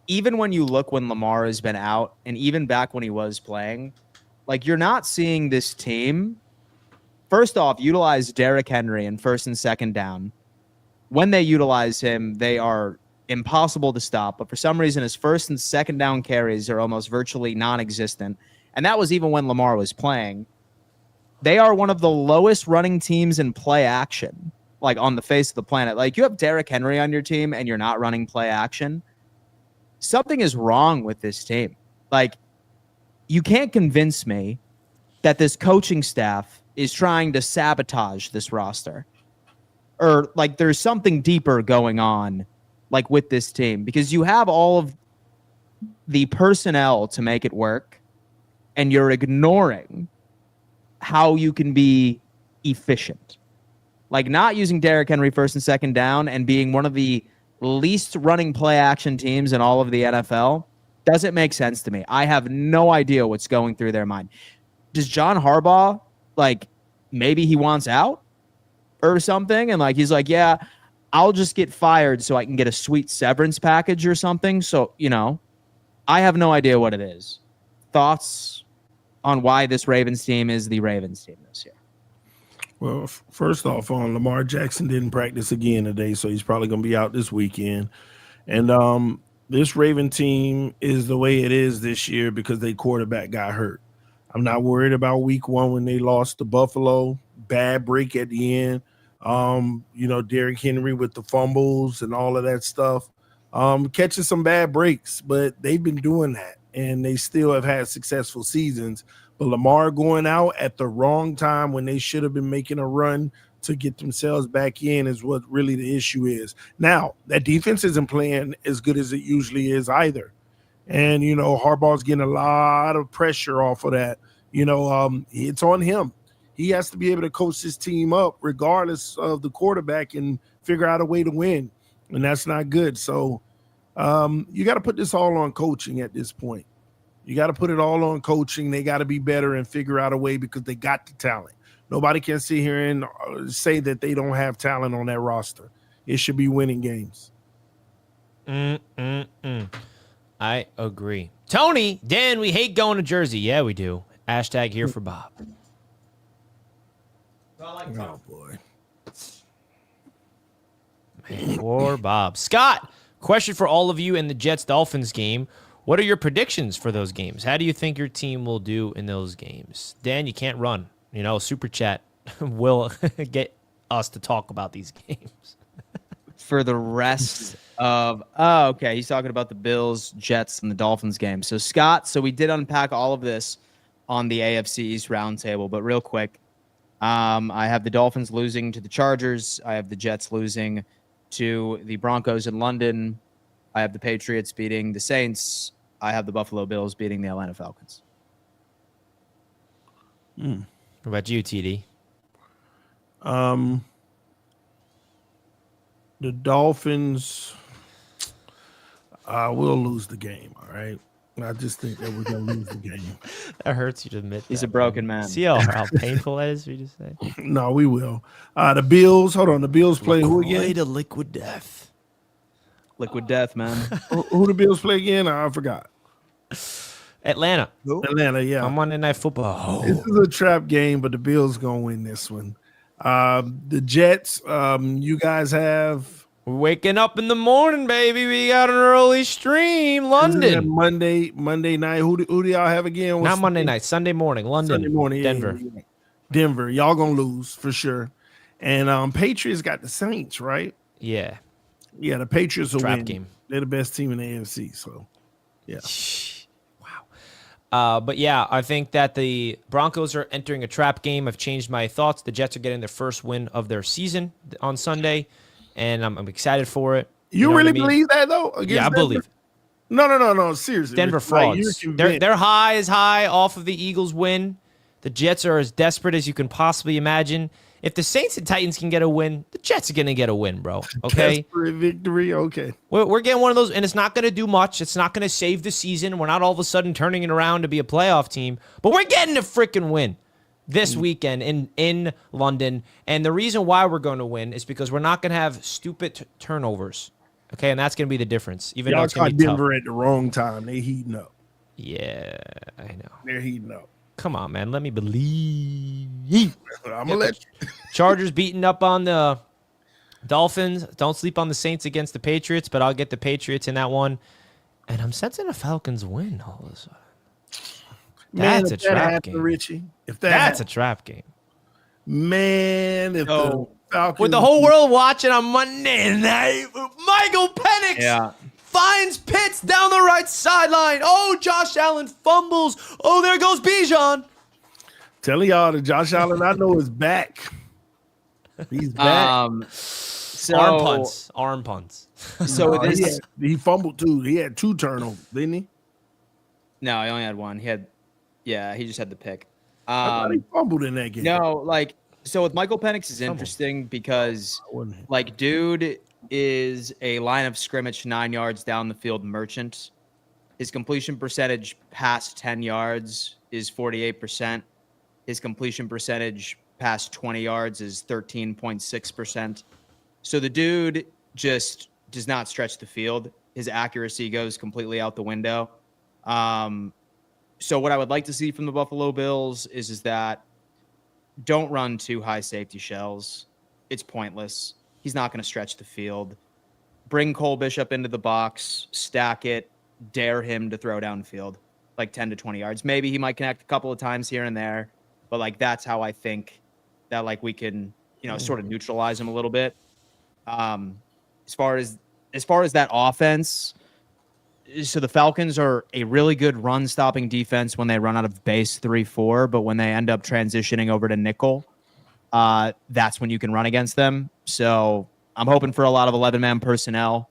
even when you look when Lamar has been out, and even back when he was playing, like, you're not seeing this team, first off, utilize Derrick Henry in first and second down. When they utilize him, they are impossible to stop. But for some reason, his first and second down carries are almost virtually non-existent. And that was even when Lamar was playing. They are one of the lowest running teams in play action, like, on the face of the planet. Like, you have Derrick Henry on your team and you're not running play action. Something is wrong with this team. Like, you can't convince me that this coaching staff is trying to sabotage this roster. Or, like, there's something deeper going on, like, with this team. Because you have all of the personnel to make it work, and you're ignoring how you can be efficient. Like, not using Derrick Henry first and second down and being one of the least running play action teams in all of the NFL doesn't make sense to me. I have no idea what's going through their mind. Does John Harbaugh, like, maybe he wants out or something? And, like, he's like, yeah, I'll just get fired so I can get a sweet severance package or something. So, I have no idea what it is. Thoughts on why this Ravens team is the Ravens team this year? Well, first off, Lamar Jackson didn't practice again today, so he's probably going to be out this weekend. And this Raven team is the way it is this year because their quarterback got hurt. I'm not worried about week 1 when they lost to Buffalo. Bad break at the end. Derrick Henry with the fumbles and all of that stuff. Catching some bad breaks, but they've been doing that, and they still have had successful seasons. But Lamar going out at the wrong time when they should have been making a run to get themselves back in is what really the issue is. Now, that defense isn't playing as good as it usually is either. And, Harbaugh's getting a lot of pressure off of that. It's on him. He has to be able to coach his team up regardless of the quarterback and figure out a way to win. And that's not good. So you got to put this all on coaching at this point. You got to put it all on coaching. They got to be better and figure out a way because they got the talent. Nobody can sit here and say that they don't have talent on that roster. It should be winning games. I agree. Tony, Dan, we hate going to Jersey. Yeah, we do. Hashtag here for Bob. Oh, boy. Man, poor Bob. Scott, question for all of you in the Jets-Dolphins game. What are your predictions for those games? How do you think your team will do in those games? Dan, you can't run. Super chat will get us to talk about these games. For the rest of... Oh, okay. He's talking about the Bills, Jets, and the Dolphins game. So, Scott, we did unpack all of this on the AFC East roundtable, but real quick, I have the Dolphins losing to the Chargers. I have the Jets losing to the Broncos in London. I have the Patriots beating the Saints. I have the Buffalo Bills beating the Atlanta Falcons. What about you, TD? The Dolphins will lose the game, all right? I just think that we're going to lose the game. That hurts you to admit. He's a broken man. See how painful that is for you to say? No, we will. The Bills, hold on. The Bills play who again? To liquid death. Liquid death, man. Who the Bills play again? I forgot. Atlanta. Atlanta, yeah. On Monday Night Football. This is a trap game, but the Bills going to win this one. The Jets, you guys have... We're waking up in the morning, baby. We got an early stream. London. Monday night. Who do y'all have again? Not Monday night. Sunday morning. London. Sunday morning. Denver. Yeah. Denver. Y'all going to lose for sure. And Patriots got the Saints, right? Yeah. Yeah, the Patriots will Trap win. game. They're the best team in the AFC, so yeah. Wow. But yeah, I think that the Broncos are entering a trap game. I've changed my thoughts. The Jets are getting their first win of their season on Sunday, and I'm excited for it. You really believe that though? Yeah, I believe. No. Seriously, Denver frauds. They're high as high off of the Eagles win. The Jets are as desperate as you can possibly imagine. If the Saints and Titans can get a win, the Jets are going to get a win, bro. Okay? Desperate victory, okay. We're getting one of those, and it's not going to do much. It's not going to save the season. We're not all of a sudden turning it around to be a playoff team, but we're getting a freaking win this weekend in London. And the reason why we're going to win is because we're not going to have stupid turnovers, okay? And that's going to be the difference, even though it's going to be Denver tough. at the wrong time. They heating up. Yeah, I know. They're heating up. Come on, man. Let me believe. I'm going to let you. Chargers beating up on the Dolphins. Don't sleep on the Saints against the Patriots, but I'll get the Patriots in that one. And I'm sensing a Falcons win all of a sudden. That's a trap game. Richie. That's a trap game. Man, if the Falcons... With the whole world watching on Monday night, Michael Penix finds Pitts down the right sideline. Oh, Josh Allen fumbles. Oh, there goes Bijan. Telling y'all that Josh Allen I know is back. He's back. Arm punts. So he fumbled too. He had 2 turnovers, didn't he? No, he only had 1. He just had the pick. I thought he fumbled in that game. No, so with Michael Penix is interesting because dude is a line of scrimmage 9 yards down the field merchant. His completion percentage past 10 yards is 48%. His completion percentage past 20 yards is 13.6%. So the dude just does not stretch the field. His accuracy goes completely out the window. So what I would like to see from the Buffalo Bills is that don't run 2 high safety shells. It's pointless. He's not going to stretch the field. Bring Cole Bishop into the box, stack it, dare him to throw downfield, 10 to 20 yards. Maybe he might connect a couple of times here and there, but that's how I think that we can, sort of neutralize him a little bit. As far as that offense, so the Falcons are a really good run-stopping defense when they run out of base 3-4, but when they end up transitioning over to nickel, that's when you can run against them. So I'm hoping for a lot of 11-man personnel.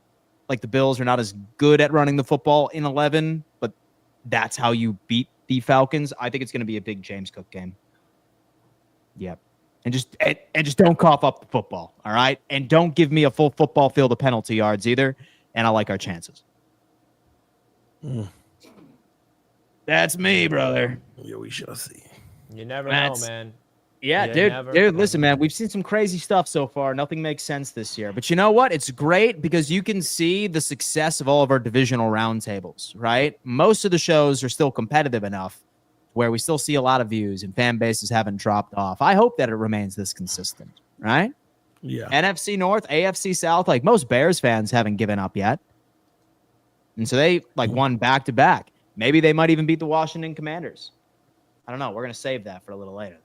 The Bills are not as good at running the football in 11, but that's how you beat the Falcons. I think it's going to be a big James Cook game. Yep. And just don't cough up the football, all right? And don't give me a full football field of penalty yards either, and I like our chances. That's me, brother. Yeah, we shall see. You never know, man. Yeah, dude, listen, man, we've seen some crazy stuff so far. Nothing makes sense this year. But you know what? It's great because you can see the success of all of our divisional roundtables, right? Most of the shows are still competitive enough where we still see a lot of views and fan bases haven't dropped off. I hope that it remains this consistent, right? Yeah. NFC North, AFC South, most Bears fans haven't given up yet. And so they won back-to-back. Maybe they might even beat the Washington Commanders. I don't know. We're going to save that for a little later.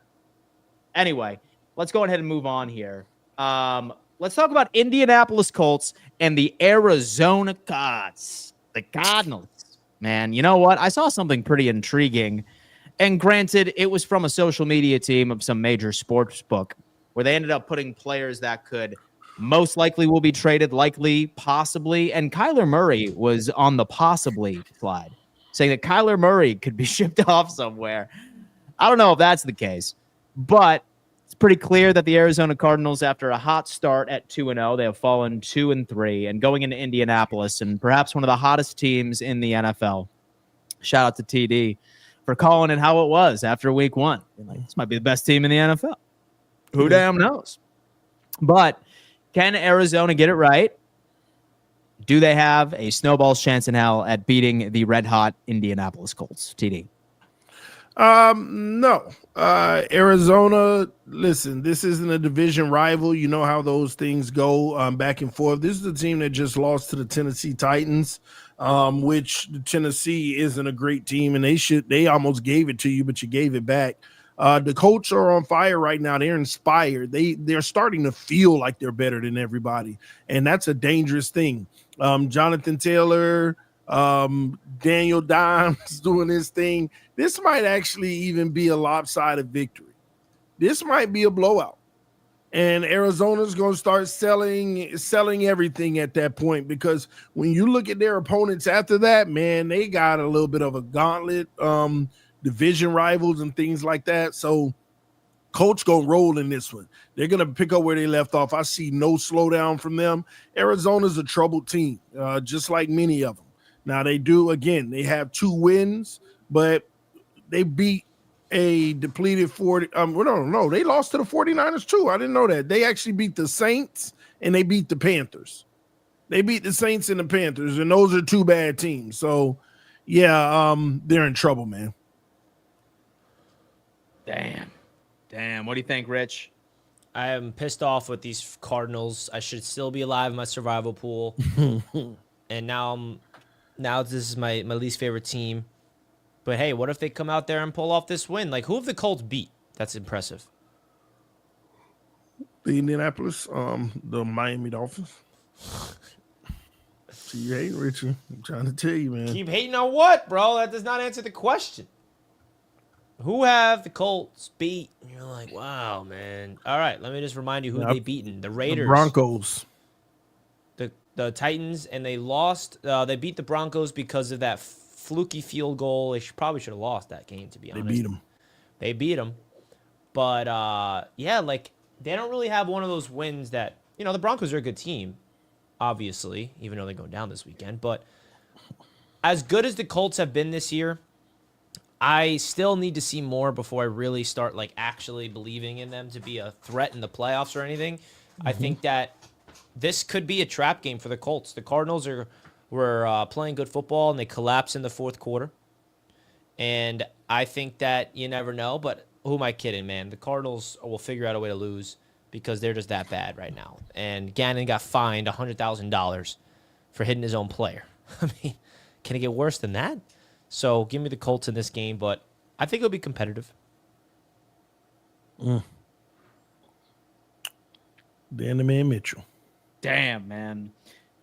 Anyway, let's go ahead and move on here. Let's talk about Indianapolis Colts and the Arizona Cardinals. The Cardinals. Man, you know what? I saw something pretty intriguing. And granted, it was from a social media team of some major sports book where they ended up putting players that could most likely will be traded, likely, possibly. And Kyler Murray was on the possibly slide, saying that Kyler Murray could be shipped off somewhere. I don't know if that's the case, but it's pretty clear that the Arizona Cardinals, after a hot start at 2-0, they have fallen 2-3 and going into Indianapolis, and perhaps one of the hottest teams in the NFL. Shout out to TD for calling it how it was after week 1. Like, this might be the best team in the NFL. Who damn knows? But can Arizona get it right? Do they have a snowball's chance in hell at beating the red-hot Indianapolis Colts? TD. No. Arizona, listen, this isn't a division rival. You know how those things go back and forth. This is a team that just lost to the Tennessee Titans, which Tennessee isn't a great team, and they almost gave it to you, but you gave it back. The Colts are on fire right now. They're inspired. They're starting to feel like they're better than everybody, and that's a dangerous thing. Jonathan Taylor, Daniel Dimes doing his thing. This might actually even be a lopsided victory. This might be a blowout. And Arizona's going to start selling everything at that point, because when you look at their opponents after that, man, they got a little bit of a gauntlet, division rivals and things like that. So Colts going to roll in this one. They're going to pick up where they left off. I see no slowdown from them. Arizona's a troubled team, just like many of them. Now, they have 2 wins, but they beat a depleted 40. No, they lost to the 49ers too. I didn't know that. They actually beat the Saints and they beat the Panthers. They beat the Saints and the Panthers, and those are 2 bad teams. So, yeah, they're in trouble, man. Damn. What do you think, Rich? I am pissed off with these Cardinals. I should still be alive in my survival pool. And now this is my least favorite team. But hey, what if they come out there and pull off this win? Like, who have the Colts beat? That's impressive. The Indianapolis, the Miami Dolphins. See, you hate Richie. I'm trying to tell you, man. Keep hating on what, bro? That does not answer the question. Who have the Colts beat? And you're like, wow, man. All right, let me just remind you who they beaten. The Raiders. The Broncos. The Titans, and they lost. They beat the Broncos because of that fluky field goal. They probably should have lost that game, to be honest. They beat them. But, yeah, like, they don't really have one of those wins that, the Broncos are a good team, obviously, even though they're going down this weekend. But as good as the Colts have been this year, I still need to see more before I really start, like, actually believing in them to be a threat in the playoffs or anything. Mm-hmm. I think that this could be a trap game for the Colts. The Cardinals were playing good football, and they collapsed in the fourth quarter. And I think that you never know, but who am I kidding, man? The Cardinals will figure out a way to lose because they're just that bad right now. And Gannon got fined $100,000 for hitting his own player. I mean, can it get worse than that? So give me the Colts in this game, but I think it'll be competitive. Dan the Man Mitchell. Damn, man.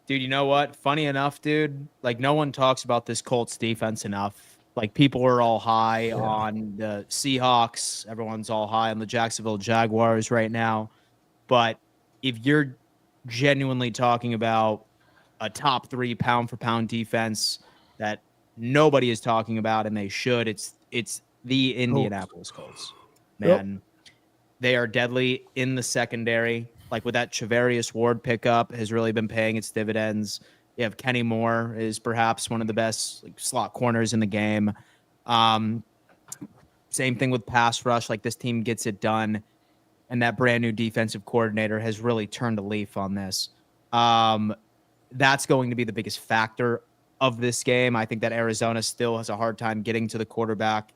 Dude, you know what? Funny enough, dude, like, no one talks about this Colts defense enough. Like, people are all high on the Seahawks. Everyone's all high on the Jacksonville Jaguars right now. But if you're genuinely talking about a top 3 pound-for-pound defense that nobody is talking about, and they should, it's the Indianapolis Colts. Man, They are deadly in the secondary. Like, with that Charvarius Ward pickup has really been paying its dividends. You have Kenny Moore is perhaps one of the best slot corners in the game. Same thing with pass rush. Like, this team gets it done, and that brand new defensive coordinator has really turned a leaf on this. That's going to be the biggest factor of this game. I think that Arizona still has a hard time getting to the quarterback.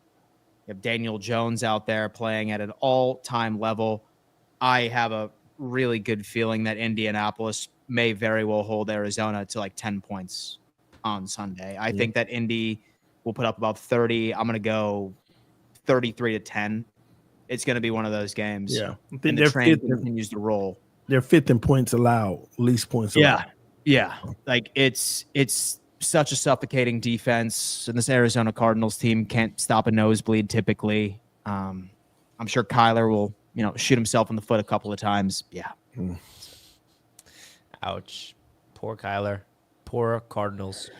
You have Daniel Jones out there playing at an all-time level. I have a really good feeling that Indianapolis may very well hold Arizona to like 10 points on Sunday. I think that Indy will put up about 30. I'm going to go 33-10. It's going to be one of those games. Yeah. I think the train continues to roll. They're 5th in points allowed, least points allowed. Yeah. Like, it's such a suffocating defense, and this Arizona Cardinals team can't stop a nosebleed typically. I'm sure Kyler will, shoot himself in the foot a couple of times. Yeah. Ouch. Poor Kyler. Poor Cardinals.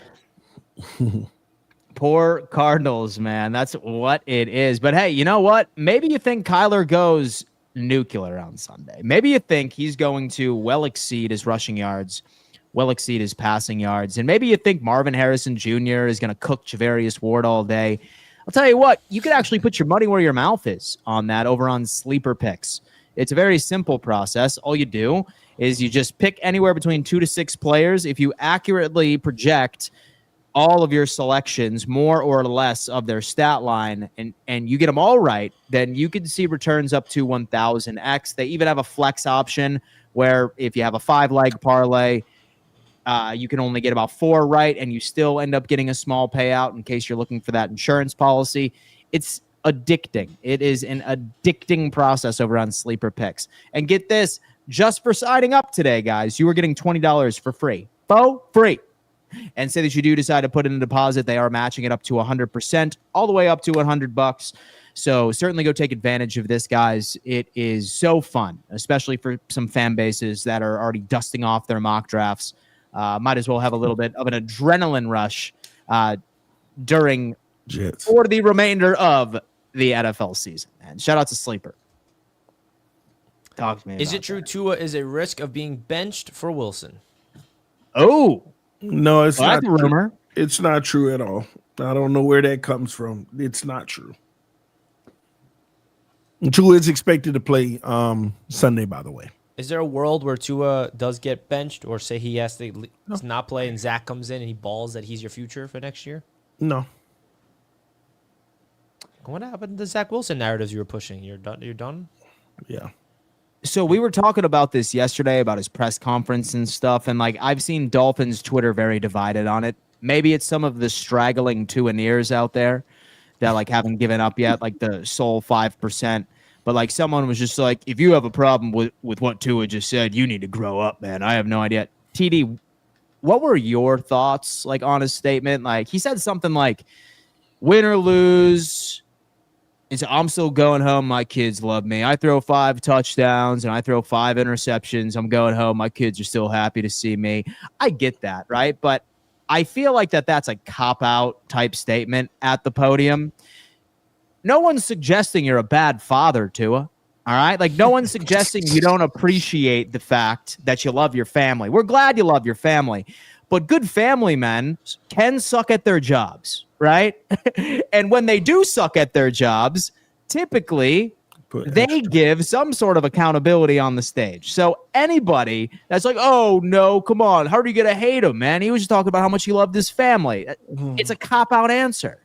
Poor Cardinals, man. That's what it is. But hey, you know what? Maybe you think Kyler goes nuclear on Sunday. Maybe you think he's going to well exceed his rushing yards, well exceed his passing yards. And maybe you think Marvin Harrison Jr. is going to cook Javarius Ward all day. I'll tell you what, you could actually put your money where your mouth is on that over on Sleeper Picks. It's a very simple process. All you do is you just pick anywhere between 2 to 6 players. If you accurately project all of your selections, more or less of their stat line, and you get them all right, then you can see returns up to 1,000x. They even have a flex option where if you have a 5-leg parlay, you can only get about 4 right, and you still end up getting a small payout in case you're looking for that insurance policy. It's addicting. It is an addicting process over on Sleeper Picks. And get this, just for signing up today, guys, you are getting $20 for free. Free. And say that you do decide to put in a deposit, they are matching it up to 100%, all the way up to $100. So certainly go take advantage of this, guys. It is so fun, especially for some fan bases that are already dusting off their mock drafts. Might as well have a little bit of an adrenaline rush during or the remainder of the NFL season. And shout out to Sleeper. Talk to me. Is it true Tua is a risk of being benched for Wilson? Oh. No, it's not a rumor. True. It's not true at all. I don't know where that comes from. It's not true. Tua is expected to play Sunday, by the way. Is there a world where Tua does get benched, or say he has to not play and Zach comes in and he balls that he's your future for next year? No. What happened to the Zach Wilson narratives you were pushing? You're done? Yeah. So we were talking about this yesterday about his press conference and stuff, and I've seen Dolphins Twitter very divided on it. Maybe it's some of the straggling Tua-neers out there that haven't given up yet, like the sole 5%. But someone was just like, if you have a problem with what Tua just said, you need to grow up, man. I have no idea. TD, what were your thoughts on his statement? He said something like, win or lose, I'm still going home. My kids love me. I throw 5 touchdowns and I throw 5 interceptions. I'm going home. My kids are still happy to see me. I get that, right? But I feel like that's a cop-out type statement at the podium. No one's suggesting you're a bad father, Tua. All right? No one's suggesting you don't appreciate the fact that you love your family. We're glad you love your family. But good family men can suck at their jobs, right? And when they do suck at their jobs, typically they give some sort of accountability on the stage. So anybody that's like, oh, no, come on, how are you going to hate him, man? He was just talking about how much he loved his family. It's a cop-out answer.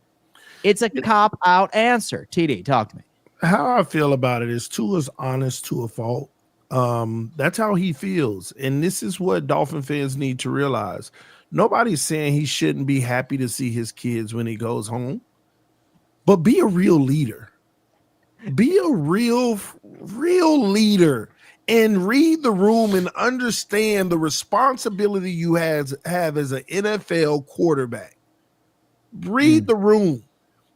It's a cop-out answer. TD, talk to me. How I feel about it is Tua's honest to a fault. That's how he feels. And this is what Dolphin fans need to realize. Nobody's saying he shouldn't be happy to see his kids when he goes home, but be a real leader. Be a real leader and read the room and understand the responsibility you have as an NFL quarterback. Read the room.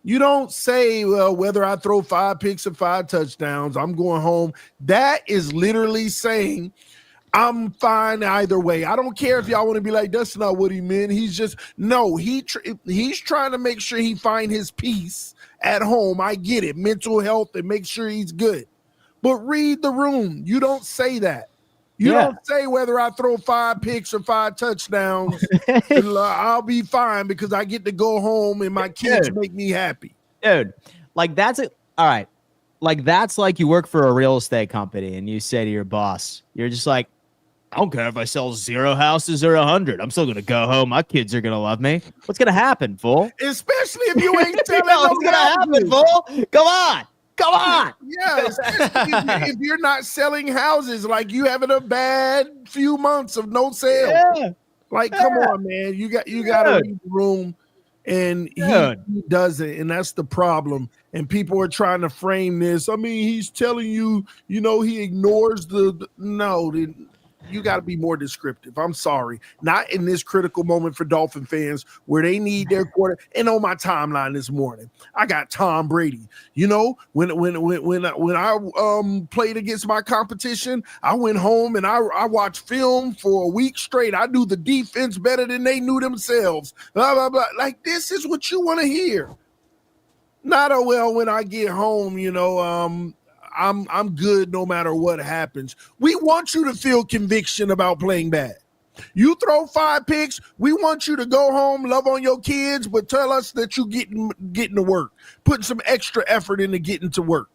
You don't say, well, whether I throw 5 picks or 5 touchdowns, I'm going home. That is literally saying I'm fine either way. I don't care if y'all want to be like, that's not what he meant. He's just, no, he's trying to make sure he find his peace at home. I get it. Mental health and make sure he's good. But read the room. You don't say that. You don't say whether I throw 5 picks or 5 touchdowns, I'll be fine because I get to go home and my kids make me happy. Dude, that's it. All right. That's like you work for a real estate company and you say to your boss, you're just like, I don't care if I sell 0 houses or 100. I'm still going to go home. My kids are going to love me. What's going to happen, fool? Especially if you ain't selling What's going to happen, fool? Come on. Yeah, if you're not selling houses, you having a bad few months of no sales. Yeah. Come on, man. You got to read the room, and he doesn't, and that's the problem. And people are trying to frame this. I mean, he's telling you, he ignores you got to be more descriptive. I'm sorry, not in this critical moment for Dolphin fans where they need their quarter. And on my timeline this morning, I got Tom Brady. You know, when I played against my competition, I went home and I watched film for a week straight. I knew the defense better than they knew themselves. Blah blah blah. Like, this is what you want to hear. Not when I get home, you know, I'm good no matter what happens. We want you to feel conviction about playing bad. You throw 5 picks, we want you to go home, love on your kids, but tell us that you getting to work, putting some extra effort into getting to work.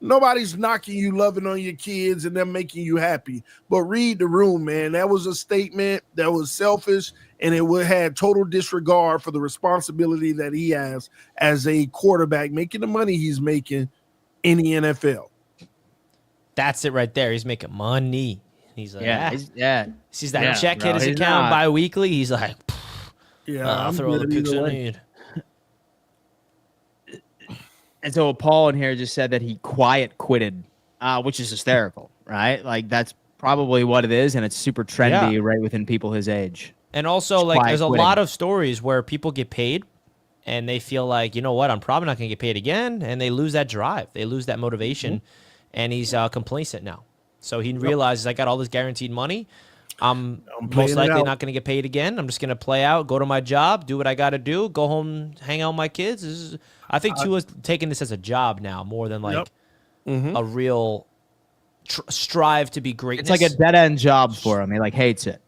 Nobody's knocking you loving on your kids and them making you happy. But read the room, man. That was a statement that was selfish, and it had total disregard for the responsibility that he has as a quarterback making the money he's making in the NFL. That's it right there. He's making money. He's like, sees that check hit his account bi-weekly. He's like, I'll throw all the picks I need. And so Paul in here just said that he quiet quitted, which is hysterical, right? Like, that's probably what it is, and it's super trendy right within people his age. And also, like, there's a lot of stories where people get paid, and they feel like, you know what, I'm probably not going to get paid again, and they lose that drive. They lose that motivation, and he's complacent now. So he realizes, I got all this guaranteed money. I'm most likely not going to get paid again. I'm just going to play out, go to my job, do what I got to do, go home, hang out with my kids. I think Tua's taking this as a job now more than like a real strive to be greatness. It's like a dead-end job for him. He like hates it.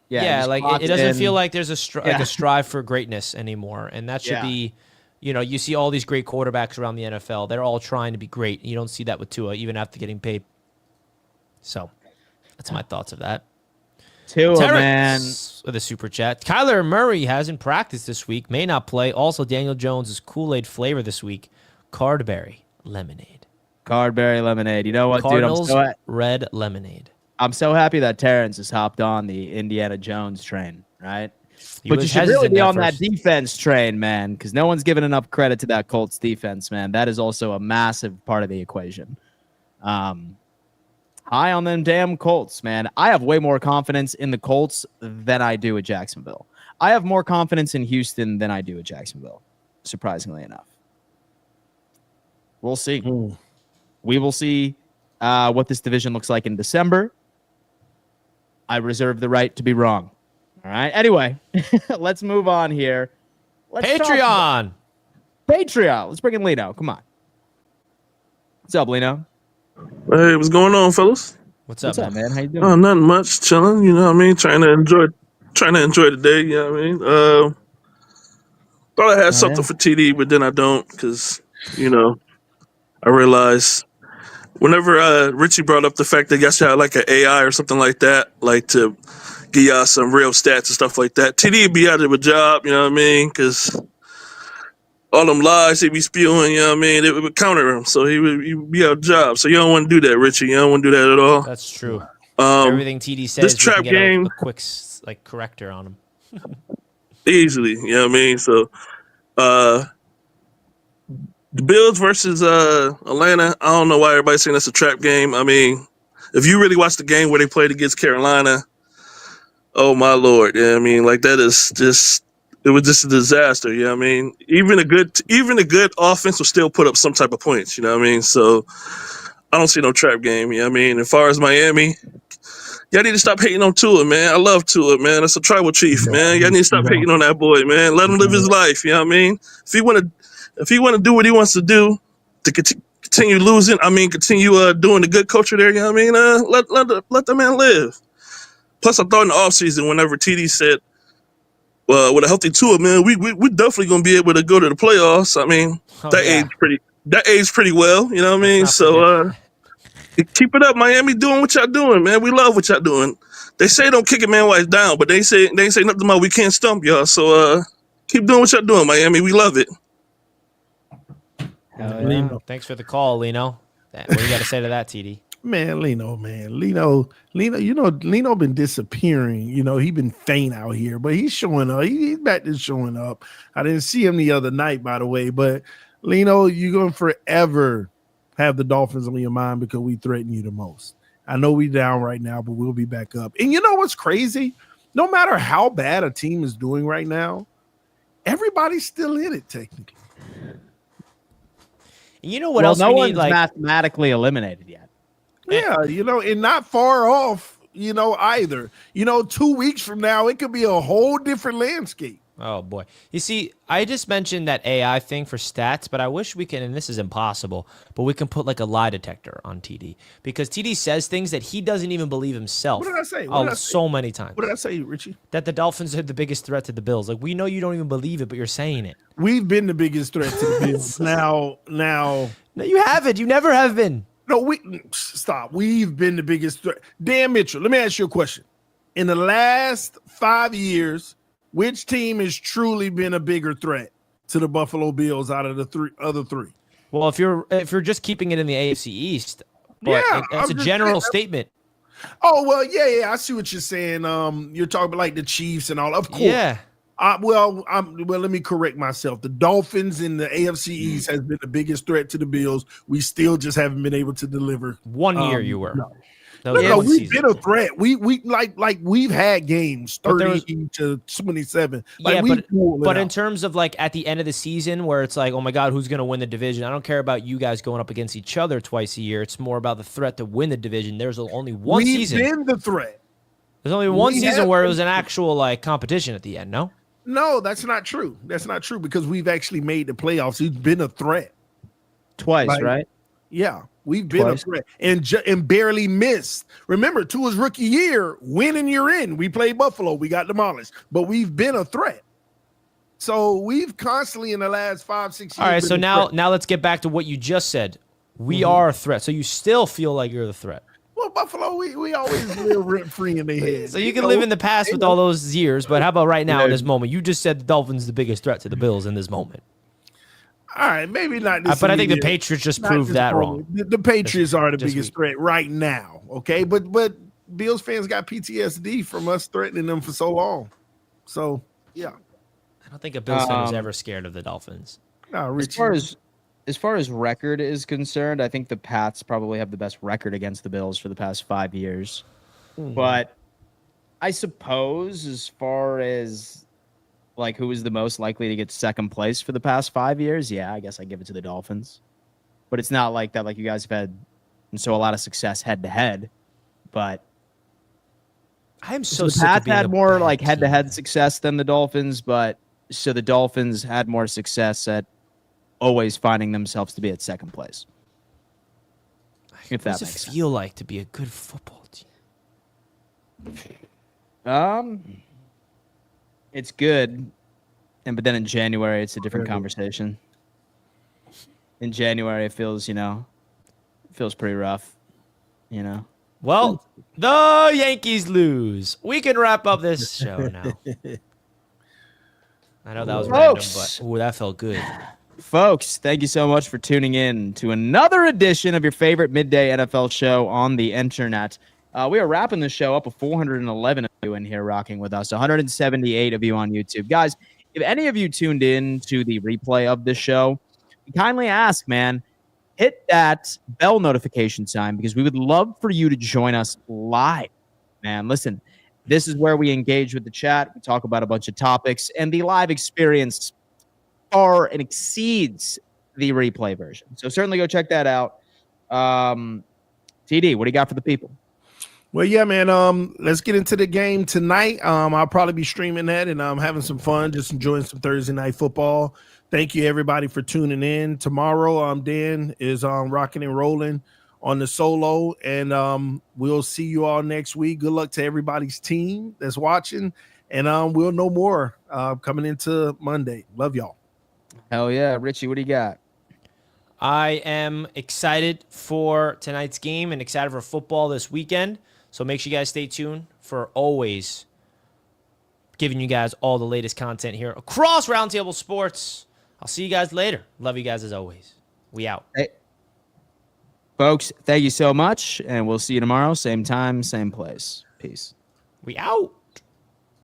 Yeah, like it doesn't feel like there's a strive for greatness anymore. And that should be, you know, you see all these great quarterbacks around the NFL. They're all trying to be great. You don't see that with Tua, even after getting paid. So that's my thoughts of that. Tua, man. With a super chat. Kyler Murray hasn't practiced this week, may not play. Also, Daniel Jones' Kool-Aid flavor this week, Cardberry lemonade. Cardberry lemonade. You know what, Cardinals, dude? red lemonade. I'm so happy that Terrence has hopped on the Indiana Jones train, right? But you should really be on that defense train, man, because no one's given enough credit to that Colts defense, man. That is also a massive part of the equation. High on them damn Colts, man. I have way more confidence in the Colts than I do at Jacksonville. I have more confidence in Houston than I do at Jacksonville, surprisingly enough. We'll see. We will see what this division looks like in December. I reserve the right to be wrong. All right. Anyway, let's move on here. Patreon. Let's bring in Lino. Come on. What's up, Lino? Hey, what's going on, fellas? What's up, man? How you doing? Oh, nothing much. Chilling. You know what I mean? Trying to enjoy the day. You know what I mean? Thought I had something for TD, but then I don't, because, you know, I realized whenever Richie brought up the fact that y'all should have like an AI or something like that, like to give y'all some real stats and stuff like that, TD would be out of a job, you know what I mean? Because all them lies he be spewing, you know what I mean? It would counter him, so he would be out of job. So you don't want to do that, Richie. You don't want to do that at all. That's true. Everything TD says, this trap game, a quick like corrector on him. Easily, you know what I mean? So, the Bills versus Atlanta, I don't know why everybody's saying that's a trap game. I mean, if you really watch the game where they played against Carolina, oh my Lord, yeah, I mean, like that is just, it was just a disaster, you know what I mean? Even a good offense will still put up some type of points, you know what I mean? So I don't see no trap game, you know what I mean? As far as Miami, y'all need to stop hating on Tua, man. I love Tua, man. That's a tribal chief, man. Y'all need to stop hating on that boy, man. Let him live his life, you know what I mean? If he want to do what he wants to do to continue losing, I mean, continue doing the good culture there, you know what I mean? Let the man live. Plus, I thought in the offseason, whenever TD said, with a healthy Tua, man, we definitely gonna be able to go to the playoffs. I mean, that aged pretty well, you know what I mean? So keep it up, Miami, doing what y'all doing, man. We love what y'all doing. They say don't kick a man while he's down, but they say nothing about we can't stump y'all. So keep doing what y'all doing, Miami. We love it. Thanks for the call, Lino. What do you got to say to that, TD? Man, Lino, you know, Lino been disappearing. You know, he been faint out here, but he's showing up. He's back to showing up. I didn't see him the other night, by the way, but Lino, you're going to forever have the Dolphins on your mind because we threaten you the most. I know we down right now, but we'll be back up. And you know what's crazy? No matter how bad a team is doing right now, everybody's still in it technically. You know what else no we one's need? Like, mathematically eliminated yet. Yeah, and not far off, either. 2 weeks from now, it could be a whole different landscape. oh boy. You see, I just mentioned that AI thing for stats, but I wish we can, and this is impossible, but we can put like a lie detector on TD because TD says things that he doesn't even believe himself. What did I say? So many times. What did I say, Richie? That the Dolphins are the biggest threat to the Bills. Like, we know you don't even believe it, but you're saying it. We've been the biggest threat to the Bills. Now. No, you haven't. You never have been. No, stop. We've been the biggest threat. Dan Mitchell, let me ask you a question. In the last 5 years, which team has truly been a bigger threat to the Buffalo Bills out of the other three? Well, if you're just keeping it in the AFC East, but that's a general statement. Oh, well, yeah, I see what you're saying. You're talking about like the Chiefs and all. Of course. Yeah. Well, let me correct myself. The Dolphins in the AFC East has been the biggest threat to the Bills. We still just haven't been able to deliver. 1 year you were. No, we've been a threat. We like we've had games 30 to 27. Like, yeah, but in terms of like at the end of the season where it's like, oh my God, who's going to win the division? I don't care about you guys going up against each other twice a year. It's more about the threat to win the division. There's only one season. We've been the threat. There's only one season where it was an actual like competition at the end. No, that's not true. That's not true because we've actually made the playoffs. We've been a threat twice, right? Yeah, we've been a threat and barely missed. Remember, Tua's rookie year, win and you're in. We played Buffalo, we got demolished, but we've been a threat. So we've constantly in the last 5-6 years. All right, so now let's get back to what you just said. We are a threat, so you still feel like you're the threat. Well, Buffalo, we always live rent free in their head. So you can live in the past with all those years, but how about right now in this moment? You just said the Dolphins the biggest threat to the Bills in this moment. All right, maybe not this but I think the Patriots just proved that wrong. The Patriots are the biggest threat right now, okay? But Bills fans got PTSD from us threatening them for so long. So, yeah. I don't think a Bills fan is ever scared of the Dolphins. No, As far as record is concerned, I think the Pats probably have the best record against the Bills for the past 5 years. But I suppose as far as like who is the most likely to get second place for the past 5 years, yeah, I guess I give it to the Dolphins. But it's not like that. Like you guys have had a lot of success head to head. But I'm so the sick Pats of being had more like head to head success than the Dolphins, but so the Dolphins had more success at always finding themselves to be at second place. If that What does makes it feel like to be a good football team? It's good, but then in January it's a different conversation. In January it feels, feels pretty rough, Well, the Yankees lose. We can wrap up this show now. I know that was random, but that felt good. Folks, thank you so much for tuning in to another edition of your favorite midday NFL show on the internet. We are wrapping the show up with 411 of you in here rocking with us, 178 of you on YouTube. Guys, if any of you tuned in to the replay of this show, we kindly ask, man, hit that bell notification sign because we would love for you to join us live. Man, listen, this is where we engage with the chat. We talk about a bunch of topics, and the live experience far and exceeds the replay version. So certainly go check that out. TD, what do you got for the people? Well, yeah, man. Let's get into the game tonight. I'll probably be streaming that and having some fun, just enjoying some Thursday night football. Thank you, everybody, for tuning in. Tomorrow, Dan is rocking and rolling on the solo, and we'll see you all next week. Good luck to everybody's team that's watching, and we'll know more coming into Monday. Love y'all. Hell yeah. Richie, what do you got? I am excited for tonight's game and excited for football this weekend. So make sure you guys stay tuned for always giving you guys all the latest content here across Roundtable Sports. I'll see you guys later. Love you guys as always. We out. Hey, folks, thank you so much, and we'll see you tomorrow. Same time, same place. Peace. We out.